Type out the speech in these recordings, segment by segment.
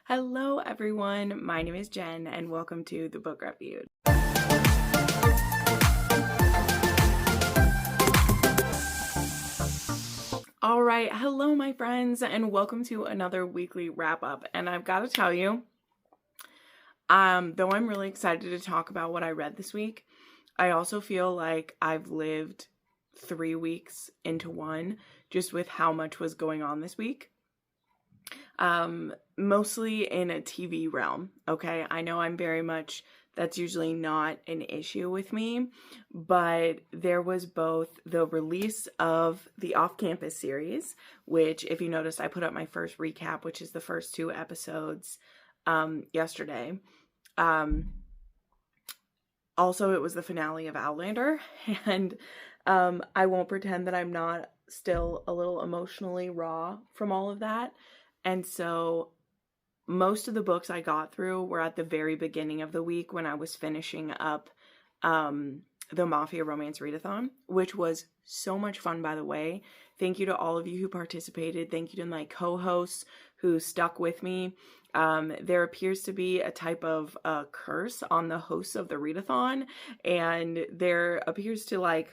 Hello everyone, my name is Jen and welcome to the Book Reviewed. Alright, hello my friends and welcome to another weekly wrap up. And I've got to tell you, though I'm really excited to talk about what I read this week, I also feel like I've lived 3 weeks into one just with how much was going on this week. Mostly in a TV realm, okay? I know that's usually not an issue with me, but there was both the release of the Off-Campus series, which if you noticed, I put up my first recap, which is the first 2 episodes, yesterday. Also, it was the finale of Outlander, and, I won't pretend that I'm not still a little emotionally raw from all of that. And so most of the books I got through were at the very beginning of the week when I was finishing up the Mafia Romance readathon, which was so much fun, by the way. Thank you to all of you who participated. Thank you to my co-hosts who stuck with me. There appears to be a type of curse on the hosts of the readathon, and there appears to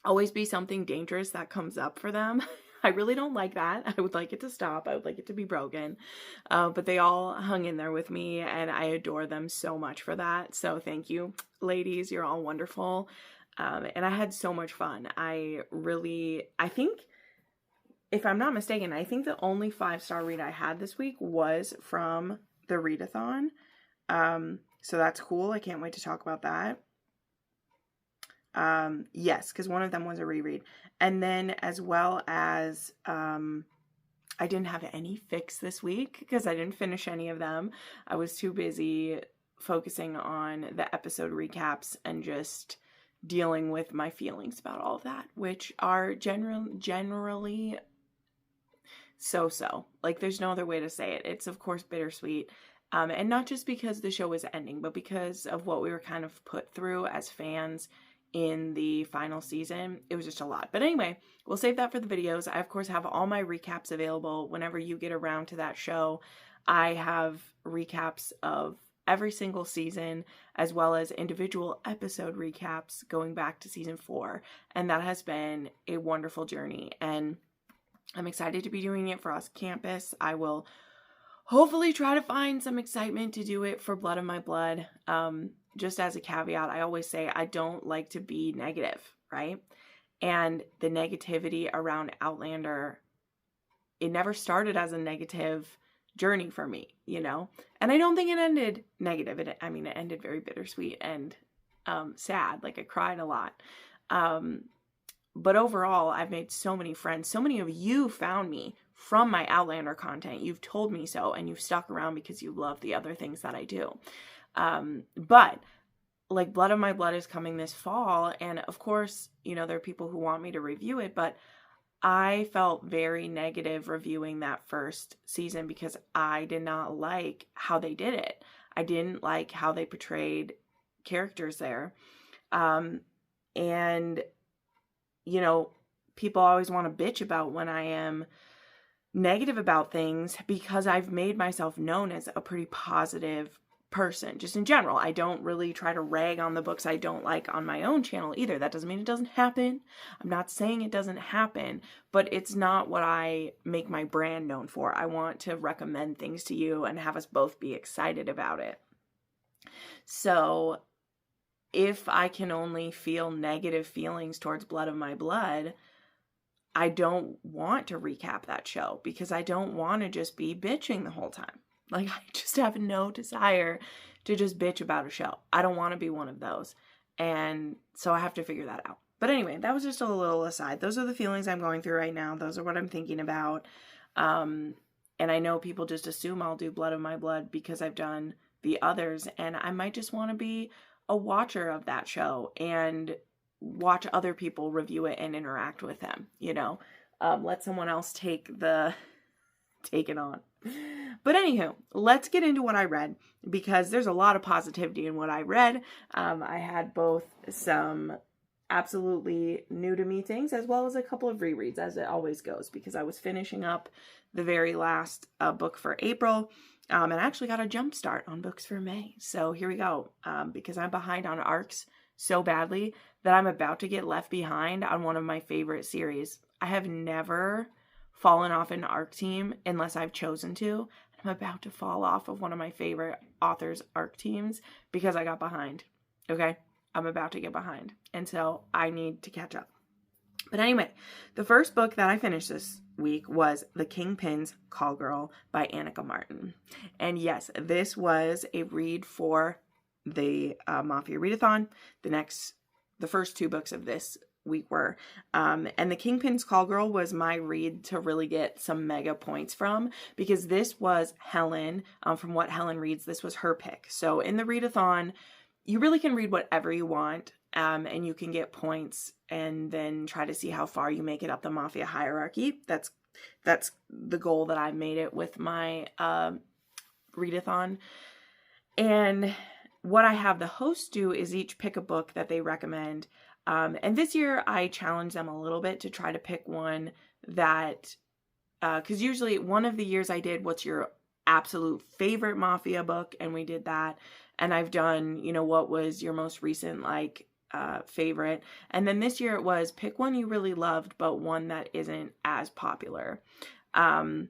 always be something dangerous that comes up for them. I really don't like that. I would like it to stop. I would like it to be broken. But they all hung in there with me and I adore them so much for that. So thank you, ladies. You're all wonderful. And I had so much fun. I think, if I'm not mistaken, I think the only 5-star read I had this week was from the readathon. So that's cool. I can't wait to talk about that. Yes, because one of them was a reread. And then as well as, I didn't have any fics this week because I didn't finish any of them. I was too busy focusing on the episode recaps and just dealing with my feelings about all of that, which are generally so-so. There's no other way to say it. It's, of course, bittersweet. And not just because the show is ending, but because of what we were kind of put through as fans in the final season. It was just a lot. But anyway, we'll save that for the videos. I, of course, have all my recaps available whenever you get around to that show. I have recaps of every single season, as well as individual episode recaps going back to season 4. And that has been a wonderful journey. And I'm excited to be doing it for Off-Campus. I will hopefully try to find some excitement to do it for Blood of My Blood. Just as a caveat, I always say I don't like to be negative, right? And the negativity around Outlander, it never started as a negative journey for me, And I don't think it ended negative. It ended very bittersweet and sad. I cried a lot. But overall, I've made so many friends. So many of you found me from my Outlander content. You've told me so, and you've stuck around because you love the other things that I do. But Blood of My Blood is coming this fall, and of course, there are people who want me to review it, but I felt very negative reviewing that first season because I did not like how they did it. I didn't like how they portrayed characters there. And people always want to bitch about when I am negative about things because I've made myself known as a pretty positive person, just in general. I don't really try to rag on the books I don't like on my own channel either. That doesn't mean it doesn't happen. I'm not saying it doesn't happen, but it's not what I make my brand known for. I want to recommend things to you and have us both be excited about it. So if I can only feel negative feelings towards Blood of My Blood, I don't want to recap that show because I don't want to just be bitching the whole time. I just have no desire to just bitch about a show. I don't want to be one of those. And so I have to figure that out. But anyway, that was just a little aside. Those are the feelings I'm going through right now. Those are what I'm thinking about. And I know people just assume I'll do Blood of My Blood because I've done the others. And I might just want to be a watcher of that show and watch other people review it and interact with them, let someone else take it on. But anywho, let's get into what I read because there's a lot of positivity in what I read. I had both some absolutely new to me things, as well as a couple of rereads, as it always goes, because I was finishing up the very last book for April, And I actually got a jump start on books for May. So here we go. Because I'm behind on arcs so badly that I'm about to get left behind on one of my favorite series. I have never fallen off an arc team unless I've chosen to. I'm about to fall off of one of my favorite authors' arc teams because I got behind. Okay? I'm about to get behind. And so I need to catch up. But anyway, the first book that I finished this week was The Kingpin's Call Girl by Annika Martin. And yes, this was a read for the Mafia Readathon. The first two books of this week were. And The Kingpin's Call Girl was my read to really get some mega points from, because this was Helen. From what Helen reads, this was her pick. So in the readathon, you really can read whatever you want, and you can get points and then try to see how far you make it up the Mafia hierarchy. That's the goal that I made it with my readathon. And what I have the hosts do is each pick a book that they recommend. And this year I challenged them a little bit to try to pick one that, because usually one of the years I did, what's your absolute favorite Mafia book? And we did that. And I've done, what was your most recent, favorite. And then this year it was pick one you really loved, but one that isn't as popular. And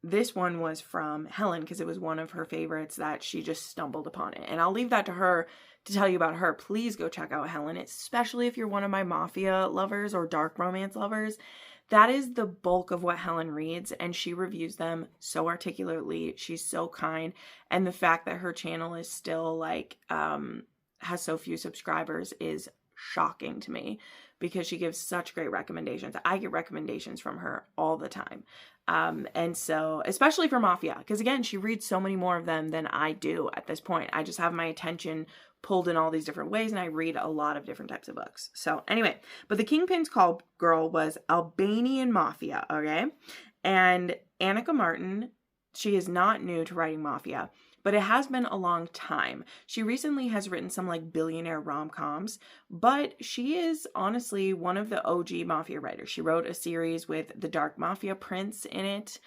this one was from Helen because it was one of her favorites that she just stumbled upon it. And I'll leave that to her to tell you about her. Please go check out Helen, especially if you're one of my Mafia lovers or dark romance lovers. That is the bulk of what Helen reads, and she reviews them so articulately. She's so kind. And the fact that her channel is still has so few subscribers is shocking to me, because she gives such great recommendations. I get recommendations from her all the time. And so, especially for Mafia, because again, she reads so many more of them than I do at this point. I just have my attention pulled in all these different ways, and I read a lot of different types of books. So anyway, but The Kingpin's Call Girl was Albanian Mafia, okay? And Annika Martin, she is not new to writing Mafia, but it has been a long time. She recently has written some billionaire rom-coms, but she is honestly one of the OG Mafia writers. She wrote a series with the Dark Mafia Prince in it,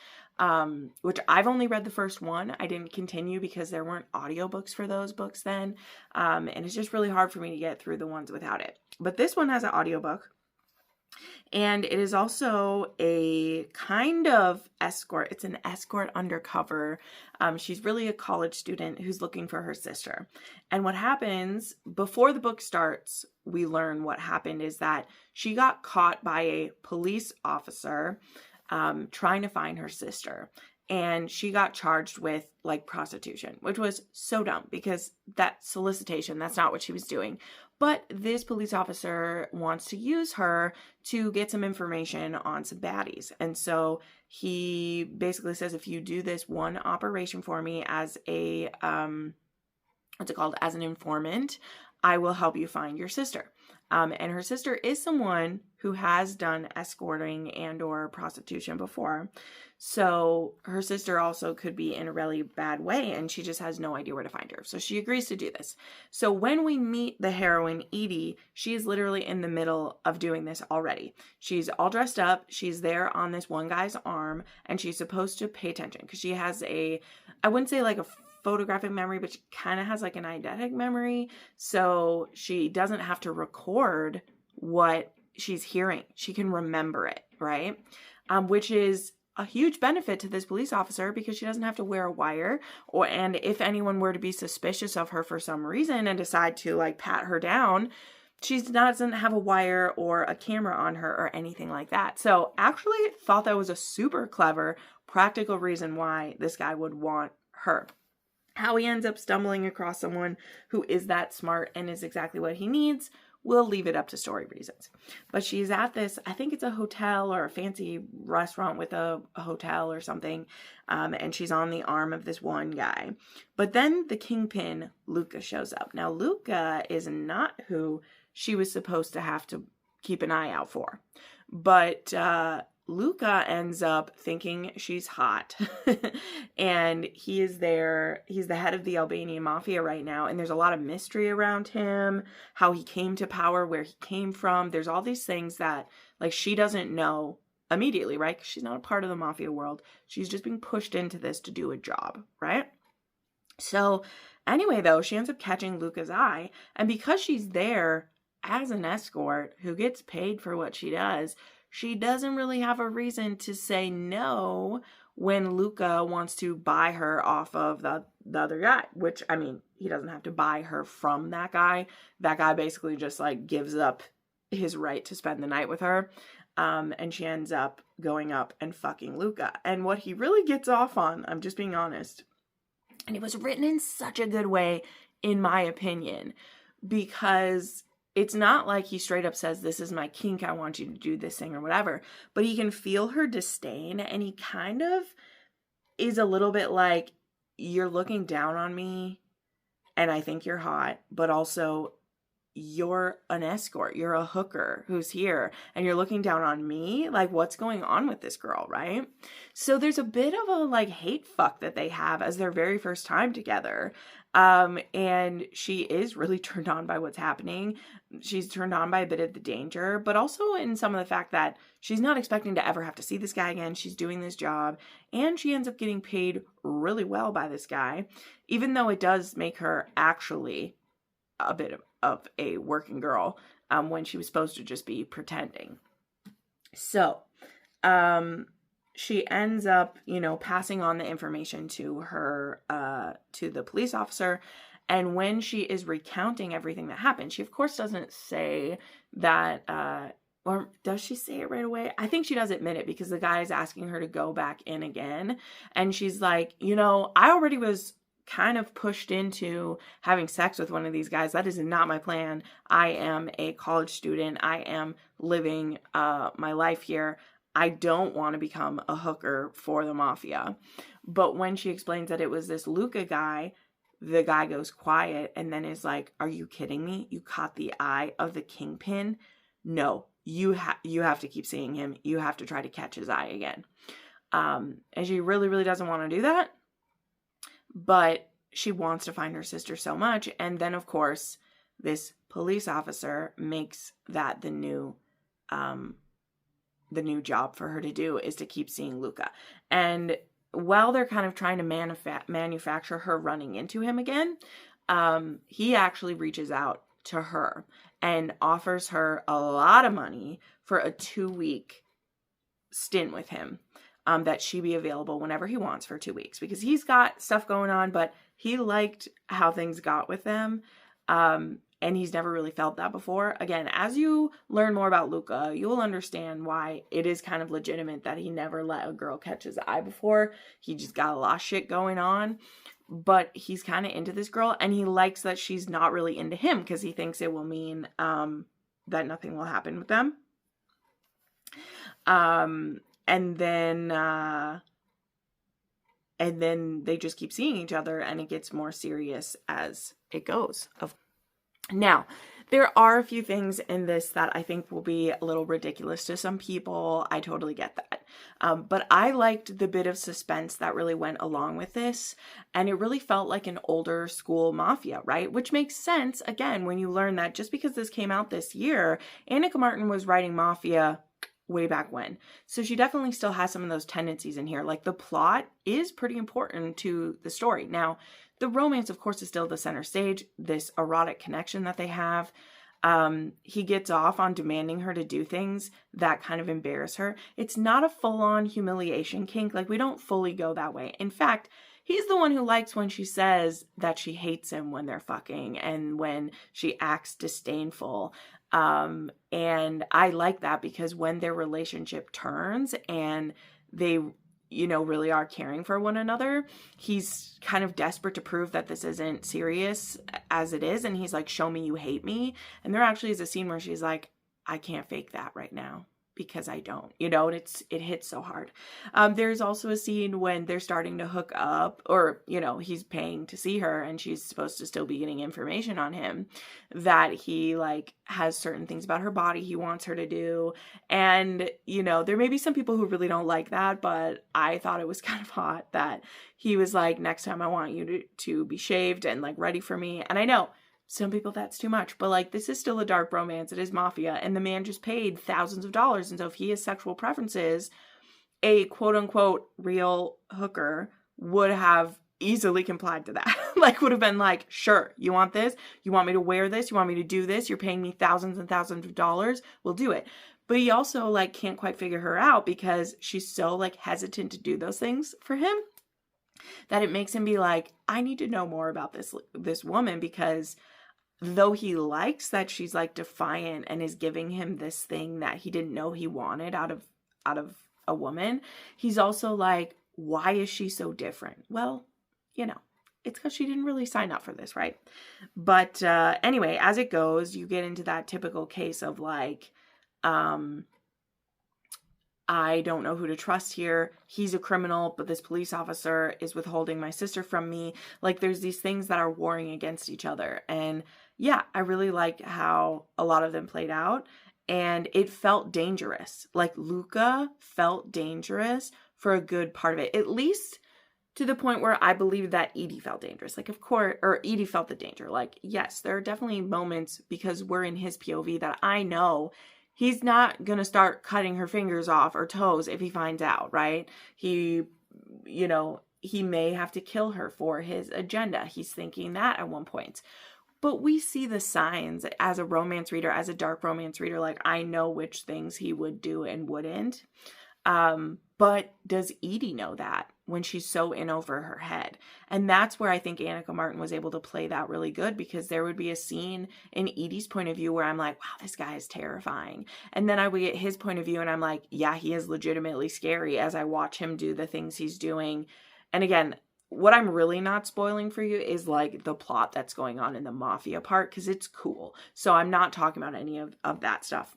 which I've only read the first one. I didn't continue because there weren't audiobooks for those books then. And it's just really hard for me to get through the ones without it. But this one has an audiobook. And it is also a kind of escort. It's an escort undercover. She's really a college student who's looking for her sister. And what happens before the book starts, we learn what happened is that she got caught by a police officer trying to find her sister. And she got charged with prostitution, which was so dumb because that solicitation, that's not what she was doing. But this police officer wants to use her to get some information on some baddies. And so he basically says, if you do this one operation for me as a, as an informant, I will help you find your sister. And her sister is someone who has done escorting and or prostitution before. So her sister also could be in a really bad way, and she just has no idea where to find her. So she agrees to do this. So when we meet the heroine, Edie, she is literally in the middle of doing this already. She's all dressed up. She's there on this one guy's arm, and she's supposed to pay attention because she has I wouldn't say a photographic memory, but she kind of has an eidetic memory. So she doesn't have to record what she's hearing. She can remember it, right? Which is a huge benefit to this police officer because she doesn't have to wear a wire, and if anyone were to be suspicious of her for some reason and decide to pat her down, she doesn't have a wire or a camera on her or anything like that. So actually thought that was a super clever, practical reason why this guy would want her. How he ends up stumbling across someone who is that smart and is exactly what he needs, we'll leave it up to story reasons. But she's at this, I think it's a hotel or a fancy restaurant with a hotel or something, and she's on the arm of this one guy. But then the kingpin, Luca, shows up. Now, Luca is not who she was supposed to have to keep an eye out for. But Luca ends up thinking she's hot. And he is there. He's the head of the Albanian Mafia right now. And there's a lot of mystery around him, how he came to power, where he came from. There's all these things that she doesn't know immediately, right? 'Cause she's not a part of the mafia world. She's just being pushed into this to do a job, right? So anyway, though, she ends up catching Luca's eye. And because she's there as an escort who gets paid for what she doesn't really have a reason to say no when Luca wants to buy her off of the other guy, which, I mean, he doesn't have to buy her from that guy. That guy basically just like gives up his right to spend the night with her. And she ends up going up and fucking Luca. And what he really gets off on, I'm just being honest, and it was written in such a good way, in my opinion, because it's not like he straight up says, this is my kink, I want you to do this thing or whatever, but he can feel her disdain, and he kind of is a little bit like, you're looking down on me, and I think you're hot, but also you're an escort, you're a hooker who's here, and you're looking down on me? Like, what's going on with this girl, right? So there's a bit of a like hate fuck that they have as their very first time together. And she is really turned on by what's happening. She's turned on by a bit of the danger, but also in some of the fact that she's not expecting to ever have to see this guy again. She's doing this job, and she ends up getting paid really well by this guy, even though it does make her actually a bit of a working girl when she was supposed to just be pretending. So she ends up, passing on the information to her, to the police officer. And when she is recounting everything that happened, she of course doesn't say that, or does she say it right away? I think she does admit it because the guy is asking her to go back in again. And she's like, I already was kind of pushed into having sex with one of these guys. That is not my plan. I am a college student. I am living my life here. I don't want to become a hooker for the mafia. But when she explains that it was this Luca guy, the guy goes quiet and then is like, are you kidding me? You caught the eye of the kingpin? No, you have to keep seeing him. You have to try to catch his eye again. And she really, really doesn't want to do that. But she wants to find her sister so much. And then, of course, this police officer makes that the new job for her to do is to keep seeing Luca. And while they're kind of trying to manufacture her running into him again, he actually reaches out to her and offers her a lot of money for a 2-week stint with him. That she be available whenever he wants for 2 weeks, because he's got stuff going on, but he liked how things got with them. And he's never really felt that before. Again, as you learn more about Luca, you will understand why it is kind of legitimate that he never let a girl catch his eye before. He just got a lot of shit going on, but he's kind of into this girl, and he likes that she's not really into him because he thinks it will mean that nothing will happen with them. And then they just keep seeing each other, and it gets more serious as it goes. Now, there are a few things in this that I think will be a little ridiculous to some people. I totally get that. But I liked the bit of suspense that really went along with this. And it really felt like an older school mafia, right? Which makes sense, again, when you learn that just because this came out this year, Annika Martin was writing Mafia way back when. So she definitely still has some of those tendencies in here. Like, the plot is pretty important to the story. Now, the romance, of course, is still the center stage, this erotic connection that they have. He gets off on demanding her to do things that kind of embarrass her. It's not a full-on humiliation kink. Like, we don't fully go that way. In fact, he's the one who likes when she says that she hates him when they're fucking and when she acts disdainful. And I like that because when their relationship turns and they, really are caring for one another, he's kind of desperate to prove that this isn't serious as it is. And he's like, show me you hate me. And there actually is a scene where she's like, I can't fake that right now because I don't, and it hits so hard. There's also a scene when they're starting to hook up, or, he's paying to see her and she's supposed to still be getting information on him, that he has certain things about her body he wants her to do. And, there may be some people who really don't like that, but I thought it was kind of hot that he was like, next time I want you to be shaved and ready for me. And I know Some people, that's too much. But, like, this is still a dark romance. It is Mafia. And the man just paid thousands of dollars. And so if he has sexual preferences, a quote-unquote real hooker would have easily complied to that. Like, would have been like, sure, you want this? You want me to wear this? You want me to do this? You're paying me thousands and thousands of dollars? We'll do it. But he also, like, can't quite figure her out because she's so, like, hesitant to do those things for him that it makes him be like, I need to know more about this woman, because though he likes that she's, like, defiant and is giving him this thing that he didn't know he wanted out of a woman, he's also like, why is she so different? Well, you know, it's because she didn't really sign up for this, right? But anyway, as it goes, you get into that typical case of, like, I don't know who to trust here. He's a criminal, but this police officer is withholding my sister from me. Like, there's these things that are warring against each other. And yeah, I really like how a lot of them played out. And it felt dangerous. Like, Luca felt dangerous for a good part of it. At least to the point where I believe that Edie felt dangerous. Like, of course, or Edie felt the danger. Like, yes, there are definitely moments, because we're in his POV, that I know he's not going to start cutting her fingers off or toes if he finds out, right? He may have to kill her for his agenda. He's thinking that at one point. But we see the signs as a romance reader, as a dark romance reader. Like, I know which things he would do and wouldn't. But does Edie know that when she's so in over her head? And that's where I think Annika Martin was able to play that really good, because there would be a scene in Edie's point of view where I'm like, wow, this guy is terrifying. And then I would get his point of view and I'm like, yeah, he is legitimately scary as I watch him do the things he's doing. And again, what I'm really not spoiling for you is, like, the plot that's going on in the Mafia part, because it's cool. So I'm not talking about any of that stuff.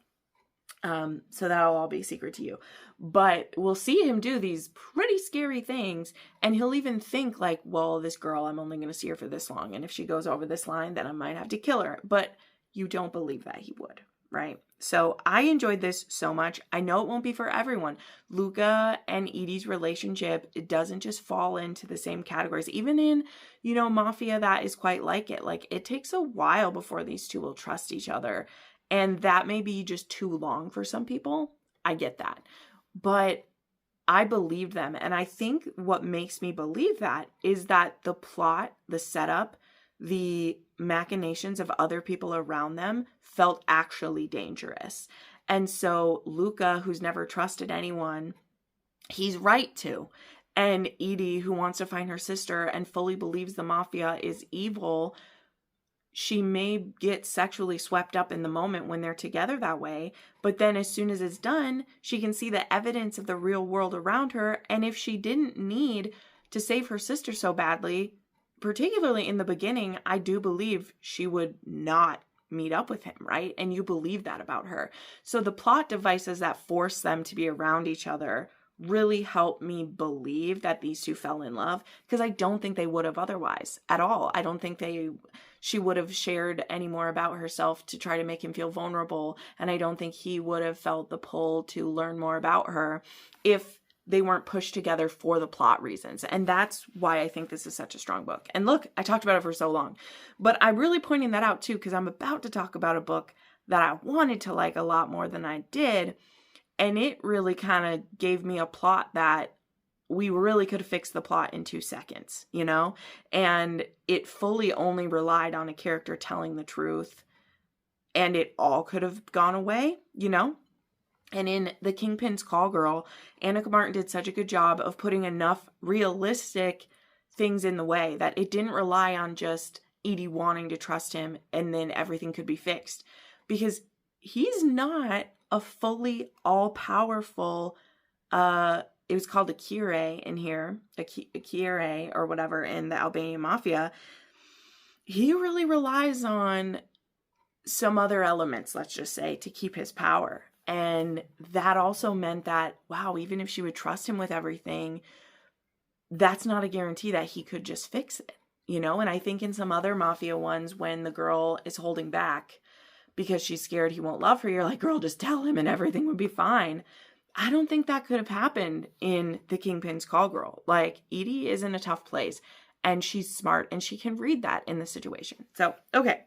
So that'll all be secret to you. But we'll see him do these pretty scary things, and he'll even think, like, well, this girl, I'm only going to see her for this long, and if she goes over this line, then I might have to kill her. But you don't believe that he would, right? So I enjoyed this so much. I know it won't be for everyone. Luca and Edie's relationship, it doesn't just fall into the same categories. Even in, Mafia, that is quite like it. Like, it takes a while before these two will trust each other. And that may be just too long for some people. I get that. But I believed them. And I think what makes me believe that is that the plot, the setup, the machinations of other people around them felt actually dangerous. And so Luca, who's never trusted anyone, he's right to. And Edie, who wants to find her sister and fully believes the Mafia is evil, she may get sexually swept up in the moment when they're together that way, but then as soon as it's done, she can see the evidence of the real world around her. And if she didn't need to save her sister so badly, particularly in the beginning, I do believe she would not meet up with him, right? And you believe that about her. So the plot devices that force them to be around each other really helped me believe that these two fell in love, because I don't think they would have otherwise at all. I don't think she would have shared any more about herself to try to make him feel vulnerable. And I don't think he would have felt the pull to learn more about her if they weren't pushed together for the plot reasons. And that's why I think this is such a strong book. And look, I talked about it for so long, but I'm really pointing that out too, because I'm about to talk about a book that I wanted to like a lot more than I did. And it really kind of gave me a plot that we really could have fixed the plot in 2 seconds, and it fully only relied on a character telling the truth, and it all could have gone away, And in The Kingpin's Call Girl, Annika Martin did such a good job of putting enough realistic things in the way that it didn't rely on just Edie wanting to trust him and then everything could be fixed, because he's not a fully all-powerful, it was called a Kire in here, a Kire or whatever in the Albanian Mafia. He really relies on some other elements, let's just say, to keep his power. And that also meant that, wow, even if she would trust him with everything, that's not a guarantee that he could just fix it, And I think in some other Mafia ones, when the girl is holding back because she's scared he won't love her, you're like, girl, just tell him and everything would be fine. I don't think that could have happened in The Kingpin's Call Girl. Like, Edie is in a tough place, and she's smart, and she can read that in the situation. So, okay,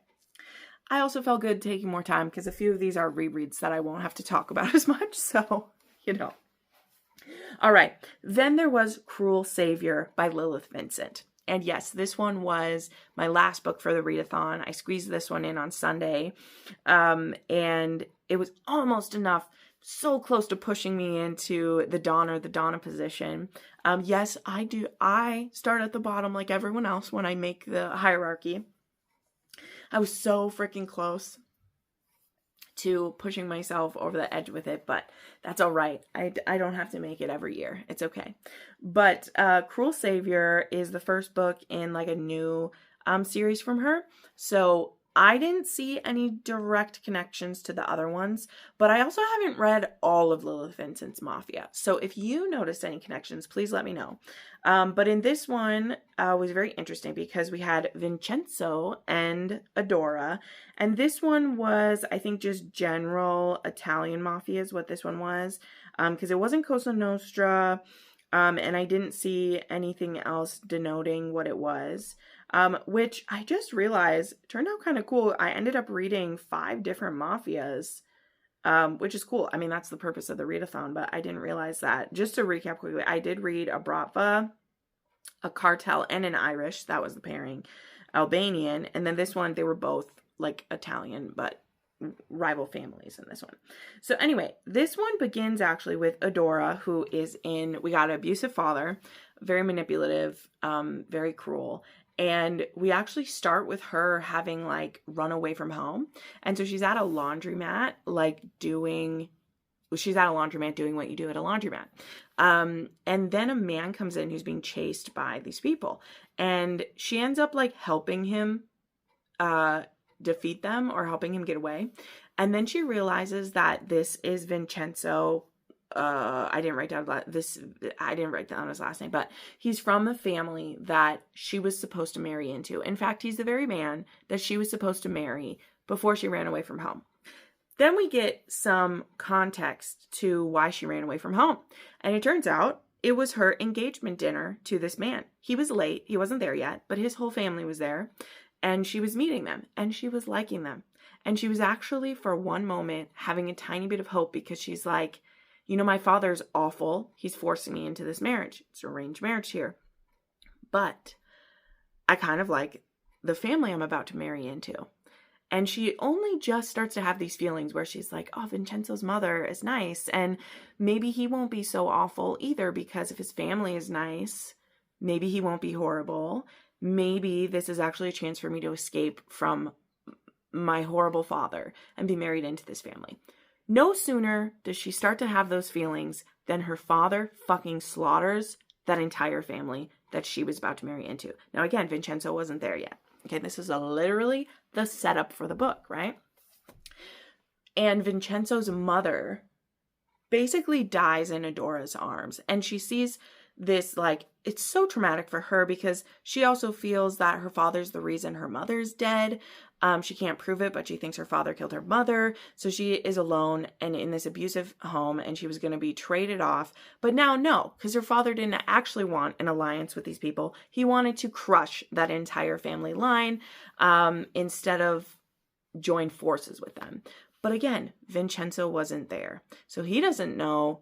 I also felt good taking more time because a few of these are rereads that I won't have to talk about as much. So, All right. Then there was Cruel Savior by Lilith Vincent. And yes, this one was my last book for the readathon. I squeezed this one in on Sunday. And it was almost enough, so close to pushing me into the Donna position. Yes, I do. I start at the bottom like everyone else when I make the hierarchy. I was so freaking close to pushing myself over the edge with it, but that's all right. I don't have to make it every year. It's okay. But Cruel Savior is the first book in like a new series from her. So I didn't see any direct connections to the other ones, but I also haven't read all of Lilith Vincent's Mafia. So if you noticed any connections, please let me know. But in this one was very interesting because we had Vincenzo and Adora. And this one was, I think, just general Italian Mafia is what this one was. Because it wasn't Cosa Nostra. And I didn't see anything else denoting what it was. Which I just realized turned out kind of cool. I ended up reading 5 different mafias, which is cool. I mean, that's the purpose of the readathon, but I didn't realize that. Just to recap quickly, I did read a Bratva, a Cartel, and an Irish. That was the pairing. Albanian. And then this one, they were both like Italian, but rival families in this one. So anyway, this one begins actually with Adora, who is we got an abusive father, very manipulative, very cruel. And we actually start with her having like run away from home. And so she's at a laundromat, doing what you do at a laundromat. And then a man comes in who's being chased by these people. And she ends up like helping him defeat them or helping him get away. And then she realizes that this is Vincenzo. I didn't write down his last name, but he's from the family that she was supposed to marry into. In fact, he's the very man that she was supposed to marry before she ran away from home. Then we get some context to why she ran away from home. And it turns out it was her engagement dinner to this man. He was late. He wasn't there yet, but his whole family was there. And she was meeting them and she was liking them. And she was actually, for one moment, having a tiny bit of hope because she's like, my father's awful. He's forcing me into this marriage. It's an arranged marriage here. But I kind of like the family I'm about to marry into. And she only just starts to have these feelings where she's like, oh, Vincenzo's mother is nice. And maybe he won't be so awful either because if his family is nice, maybe he won't be horrible. Maybe this is actually a chance for me to escape from my horrible father and be married into this family. No sooner does she start to have those feelings than her father fucking slaughters that entire family that she was about to marry into. Now, again, Vincenzo wasn't there yet. Okay, this is literally the setup for the book, right? And Vincenzo's mother basically dies in Adora's arms. And she sees this, it's so traumatic for her because she also feels that her father's the reason her mother's dead. She can't prove it, but she thinks her father killed her mother. So she is alone and in this abusive home and she was going to be traded off. But now, no, because her father didn't actually want an alliance with these people. He wanted to crush that entire family line instead of join forces with them. But again, Vincenzo wasn't there. So he doesn't know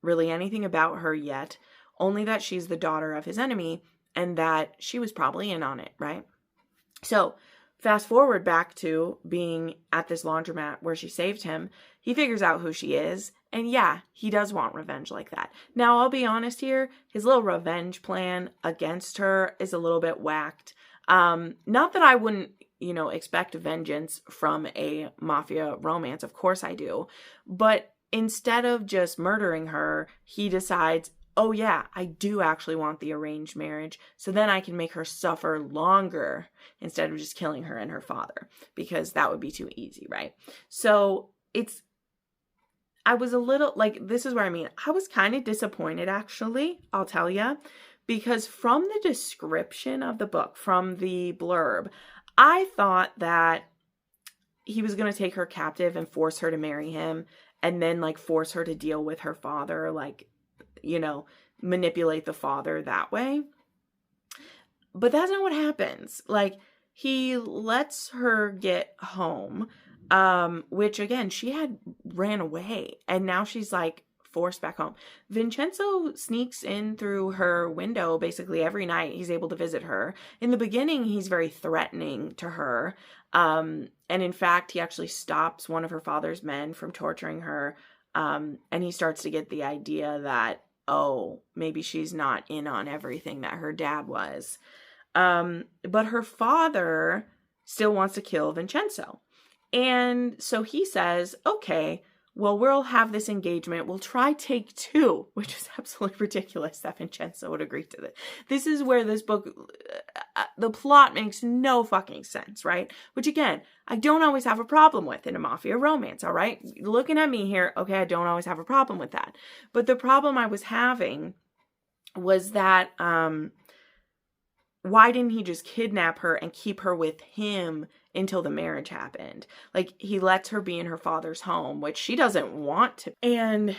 really anything about her yet, only that she's the daughter of his enemy and that she was probably in on it, right? So fast forward back to being at this laundromat where she saved him. He figures out who she is. And yeah, he does want revenge like that. Now, I'll be honest here. His little revenge plan against her is a little bit whacked. Not that I wouldn't, expect vengeance from a mafia romance. Of course I do. But instead of just murdering her, he decides, oh yeah, I do actually want the arranged marriage. So then I can make her suffer longer instead of just killing her and her father, because that would be too easy, right? So I was a little, this is where I was kind of disappointed actually, I'll tell you, because from the description of the book, from the blurb, I thought that he was going to take her captive and force her to marry him and then force her to deal with her father, manipulate the father that way. But that's not what happens. he lets her get home, which again, she had ran away and now she's like forced back home. Vincenzo sneaks in through her window basically every night. He's able to visit her. In the beginning, he's very threatening to her. And in fact, he actually stops one of her father's men from torturing her. And he starts to get the idea that, oh, maybe she's not in on everything that her dad was. But her father still wants to kill Vincenzo. And so he says, okay, well, we'll have this engagement. We'll try take 2, which is absolutely ridiculous that Vincenzo would agree to this. This is where this book, the plot makes no fucking sense, right? Which again, I don't always have a problem with in a mafia romance, all right? Looking at me here, okay, I don't always have a problem with that. But the problem I was having was that, why didn't he just kidnap her and keep her with him until the marriage happened? Like, he lets her be in her father's home, which she doesn't want to. And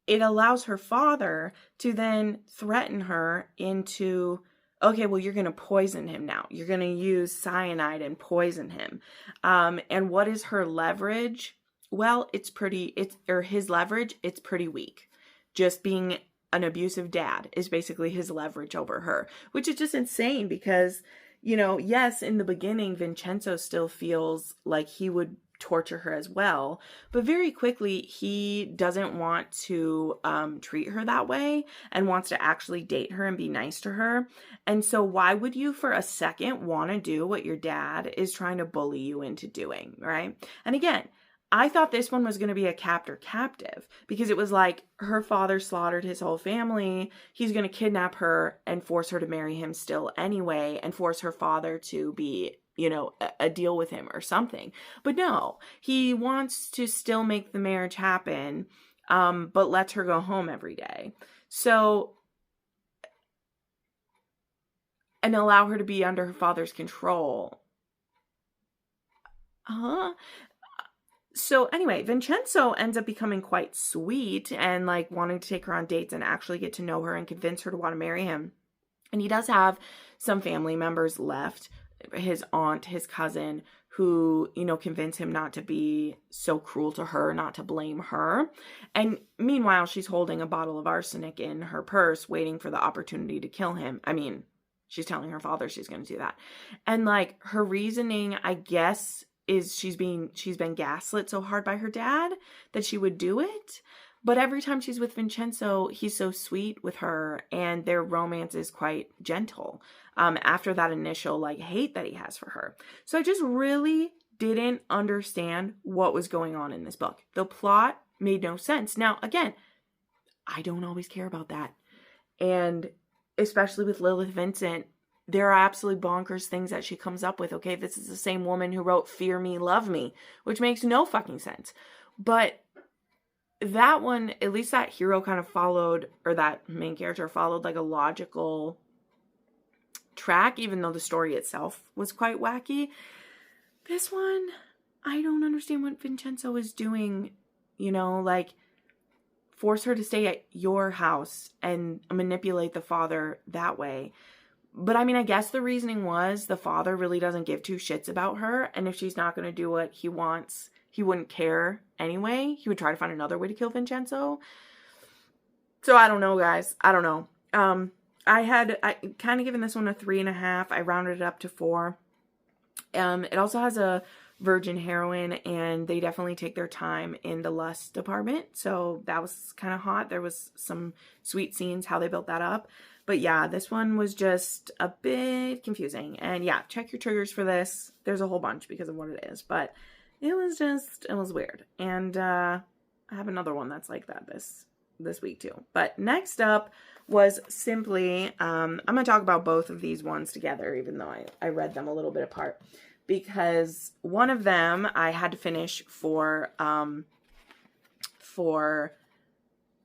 it allows her father to then threaten her into, okay, well, you're going to poison him now. You're going to use cyanide and poison him. And what is her leverage? Well, his leverage, it's pretty weak. Just being an abusive dad is basically his leverage over her, which is just insane because, you know, yes, in the beginning, Vincenzo still feels like he would torture her as well, but very quickly he doesn't want to treat her that way and wants to actually date her and be nice to her. And so why would you for a second want to do what your dad is trying to bully you into doing, right? And again, I thought this one was going to be a captive because it was like her father slaughtered his whole family. He's going to kidnap her and force her to marry him still anyway and force her father to be, you know, a deal with him or something. But no, he wants to still make the marriage happen, but lets her go home every day. So, and allow her to be under her father's control. So anyway, Vincenzo ends up becoming quite sweet and like wanting to take her on dates and actually get to know her and convince her to want to marry him. And he does have some family members left, his aunt, his cousin, who, you know, convince him not to be so cruel to her, not to blame her. And meanwhile, she's holding a bottle of arsenic in her purse, waiting for the opportunity to kill him. I mean, she's telling her father she's going to do that. And like her reasoning, I guess, is she's been gaslit so hard by her dad that she would do it. But every time she's with Vincenzo, he's so sweet with her and their romance is quite gentle after that initial like hate that he has for her. So I just really didn't understand what was going on in this book. The plot made no sense. Now, again, I don't always care about that. And especially with Lilith Vincent, there are absolutely bonkers things that she comes up with. Okay, this is the same woman who wrote Fear Me, Love Me, which makes no fucking sense. But that one, at least that hero kind of followed, or that main character followed like a logical track, even though the story itself was quite wacky. This one, I don't understand what Vincenzo is doing, you know, like force her to stay at your house and manipulate the father that way. But I mean, I guess the reasoning was the father really doesn't give 2 shits about her. And if she's not going to do what he wants, he wouldn't care anyway. He would try to find another way to kill Vincenzo. So I don't know, guys. I don't know. I kind of given this one a 3.5. I rounded it up to 4. It also has a virgin heroine and they definitely take their time in the lust department. So that was kind of hot. There was some sweet scenes, how they built that up. But yeah, this one was just a bit confusing. And yeah, check your triggers for this. There's a whole bunch because of what it is. But it was weird. And I have another one that's like that this week too. But next up was simply, I'm going to talk about both of these ones together, even though I read them a little bit apart. Because one of them I had to finish for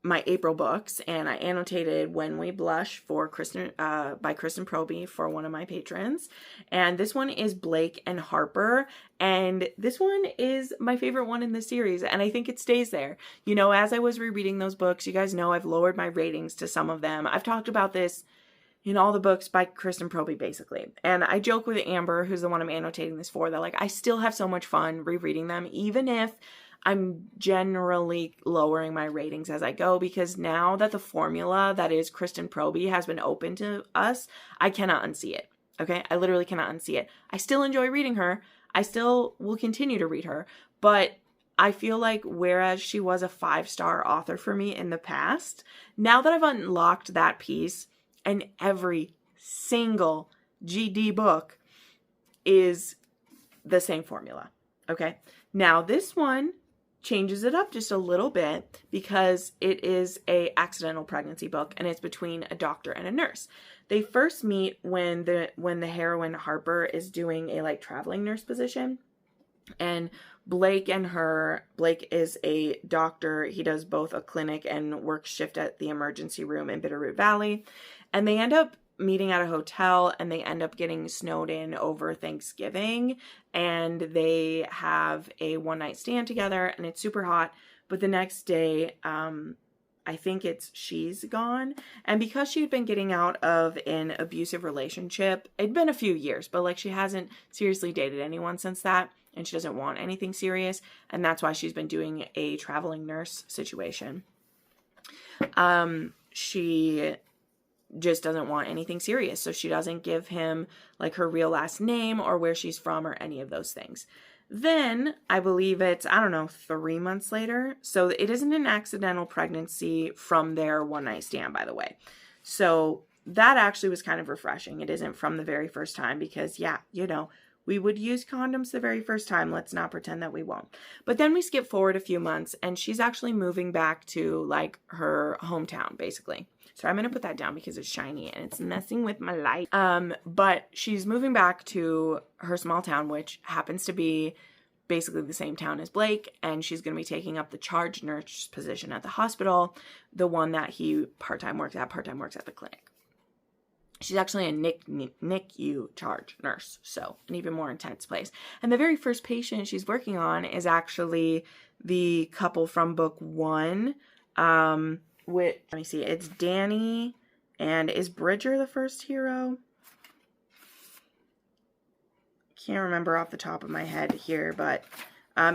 my April books, and I annotated When We Blush for Kristen, by Kristen Proby for one of my patrons. And this one is Blake and Harper, and this one is my favorite one in the series, and I think it stays there. You know, as I was rereading those books, you guys know I've lowered my ratings to some of them. I've talked about this in all the books by Kristen Proby, basically. And I joke with Amber, who's the one I'm annotating this for, that like I still have so much fun rereading them, even if I'm generally lowering my ratings as I go, because now that the formula that is Kristen Proby has been open to us, I cannot unsee it. Okay? I literally cannot unsee it. I still enjoy reading her. I still will continue to read her, but I feel like whereas she was a 5-star author for me in the past, now that I've unlocked that piece, and every single GD book is the same formula. Okay? Now this one changes it up just a little bit because it is a accidental pregnancy book, and it's between a doctor and a nurse. They first meet when the heroine Harper is doing a like traveling nurse position, and Blake is a doctor. He does both a clinic and works shift at the emergency room in Bitterroot Valley, and they end up meeting at a hotel, and they end up getting snowed in over Thanksgiving, and they have a one-night stand together, and it's super hot. But the next day, I think she's gone, and because she had been getting out of an abusive relationship, it'd been a few years, but like she hasn't seriously dated anyone since that, and she doesn't want anything serious, and that's why she's been doing a traveling nurse situation. She just doesn't want anything serious, so she doesn't give him like her real last name or where she's from or any of those things. Then I believe it's 3 months later, so it isn't an accidental pregnancy from their one night stand, by the way. So that actually was kind of refreshing. It isn't from the very first time, because we would use condoms the very first time. Let's not pretend that we won't. But then we skip forward a few months, and she's actually moving back to like her hometown, basically. So I'm going to put that down because it's shiny and it's messing with my light. But she's moving back to her small town, which happens to be basically the same town as Blake. And she's going to be taking up the charge nurse position at the hospital, the one that he part-time works at the clinic. She's actually a NICU charge nurse, so an even more intense place. And the very first patient she's working on is actually the couple from book 1, let me see, it's Danny, and is Bridger the first hero? Can't remember off the top of my head here, but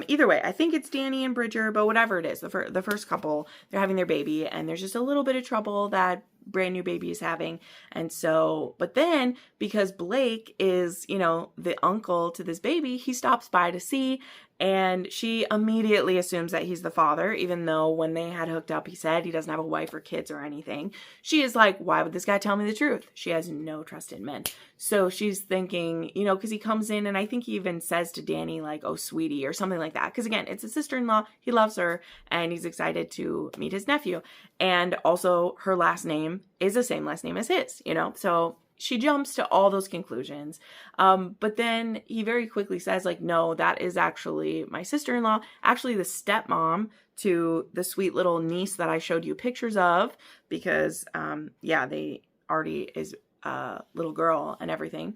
either way, I think it's Danny and Bridger, but whatever it is, the first couple, they're having their baby, and there's just a little bit of trouble that brand new baby is having. And so, but then because Blake is, the uncle to this baby, he stops by to see, and she immediately assumes that he's the father, even though when they had hooked up, he said he doesn't have a wife or kids or anything. She is like, why would this guy tell me the truth? She has no trust in men. So she's thinking, because he comes in, and I think he even says to Danny, like, oh, sweetie, or something like that. Because again, it's a sister-in-law. He loves her, and he's excited to meet his nephew. And also her last name is the same last name as his, so she jumps to all those conclusions. But then he very quickly says, like, no, that is actually my sister-in-law, actually the stepmom to the sweet little niece that I showed you pictures of, because, they already is a little girl and everything.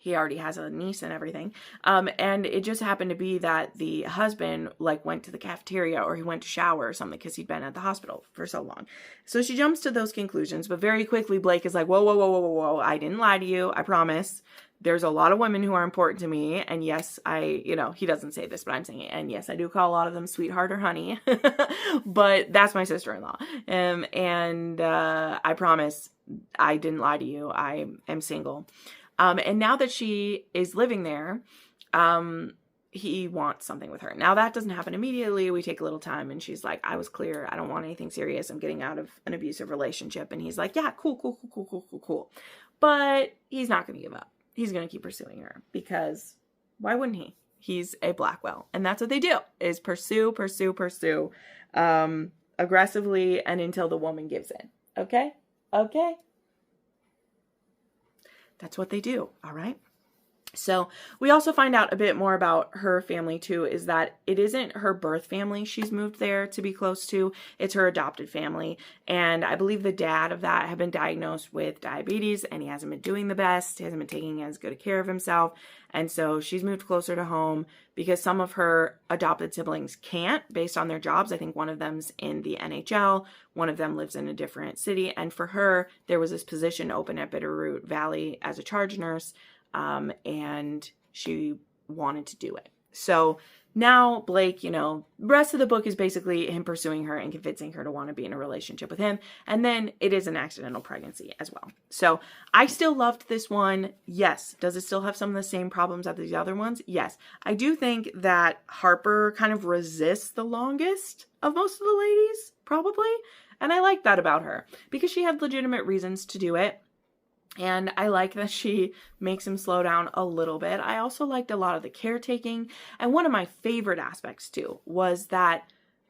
He already has a niece and everything. And it just happened to be that the husband went to the cafeteria, or he went to shower or something, because he'd been at the hospital for so long. So she jumps to those conclusions, but very quickly Blake is like, whoa, whoa, whoa, whoa, whoa, whoa. I didn't lie to you. I promise. There's a lot of women who are important to me. And yes, he doesn't say this, but I'm saying it. And yes, I do call a lot of them sweetheart or honey, but that's my sister-in-law. And I promise I didn't lie to you. I am single. And now that she is living there, he wants something with her. Now that doesn't happen immediately. We take a little time, and she's like, I was clear. I don't want anything serious. I'm getting out of an abusive relationship. And he's like, yeah, cool. But he's not going to give up. He's going to keep pursuing her, because why wouldn't he? He's a Blackwell. And that's what they do, is pursue, aggressively, and until the woman gives in. Okay? That's what they do, all right? So we also find out a bit more about her family too, is that it isn't her birth family she's moved there to be close to, it's her adopted family. And I believe the dad of that had been diagnosed with diabetes and he hasn't been doing the best, he hasn't been taking as good care of himself. And so she's moved closer to home because some of her adopted siblings can't based on their jobs. I think one of them's in the NHL, one of them lives in a different city. And for her, there was this position open at Bitterroot Valley as a charge nurse. And she wanted to do it. So now Blake, the rest of the book is basically him pursuing her and convincing her to want to be in a relationship with him. And then it is an accidental pregnancy as well. So I still loved this one. Yes. Does it still have some of the same problems as the other ones? Yes. I do think that Harper kind of resists the longest of most of the ladies, probably. And I like that about her because she had legitimate reasons to do it. And I like that she makes him slow down a little bit. I also liked a lot of the caretaking. And one of my favorite aspects too was that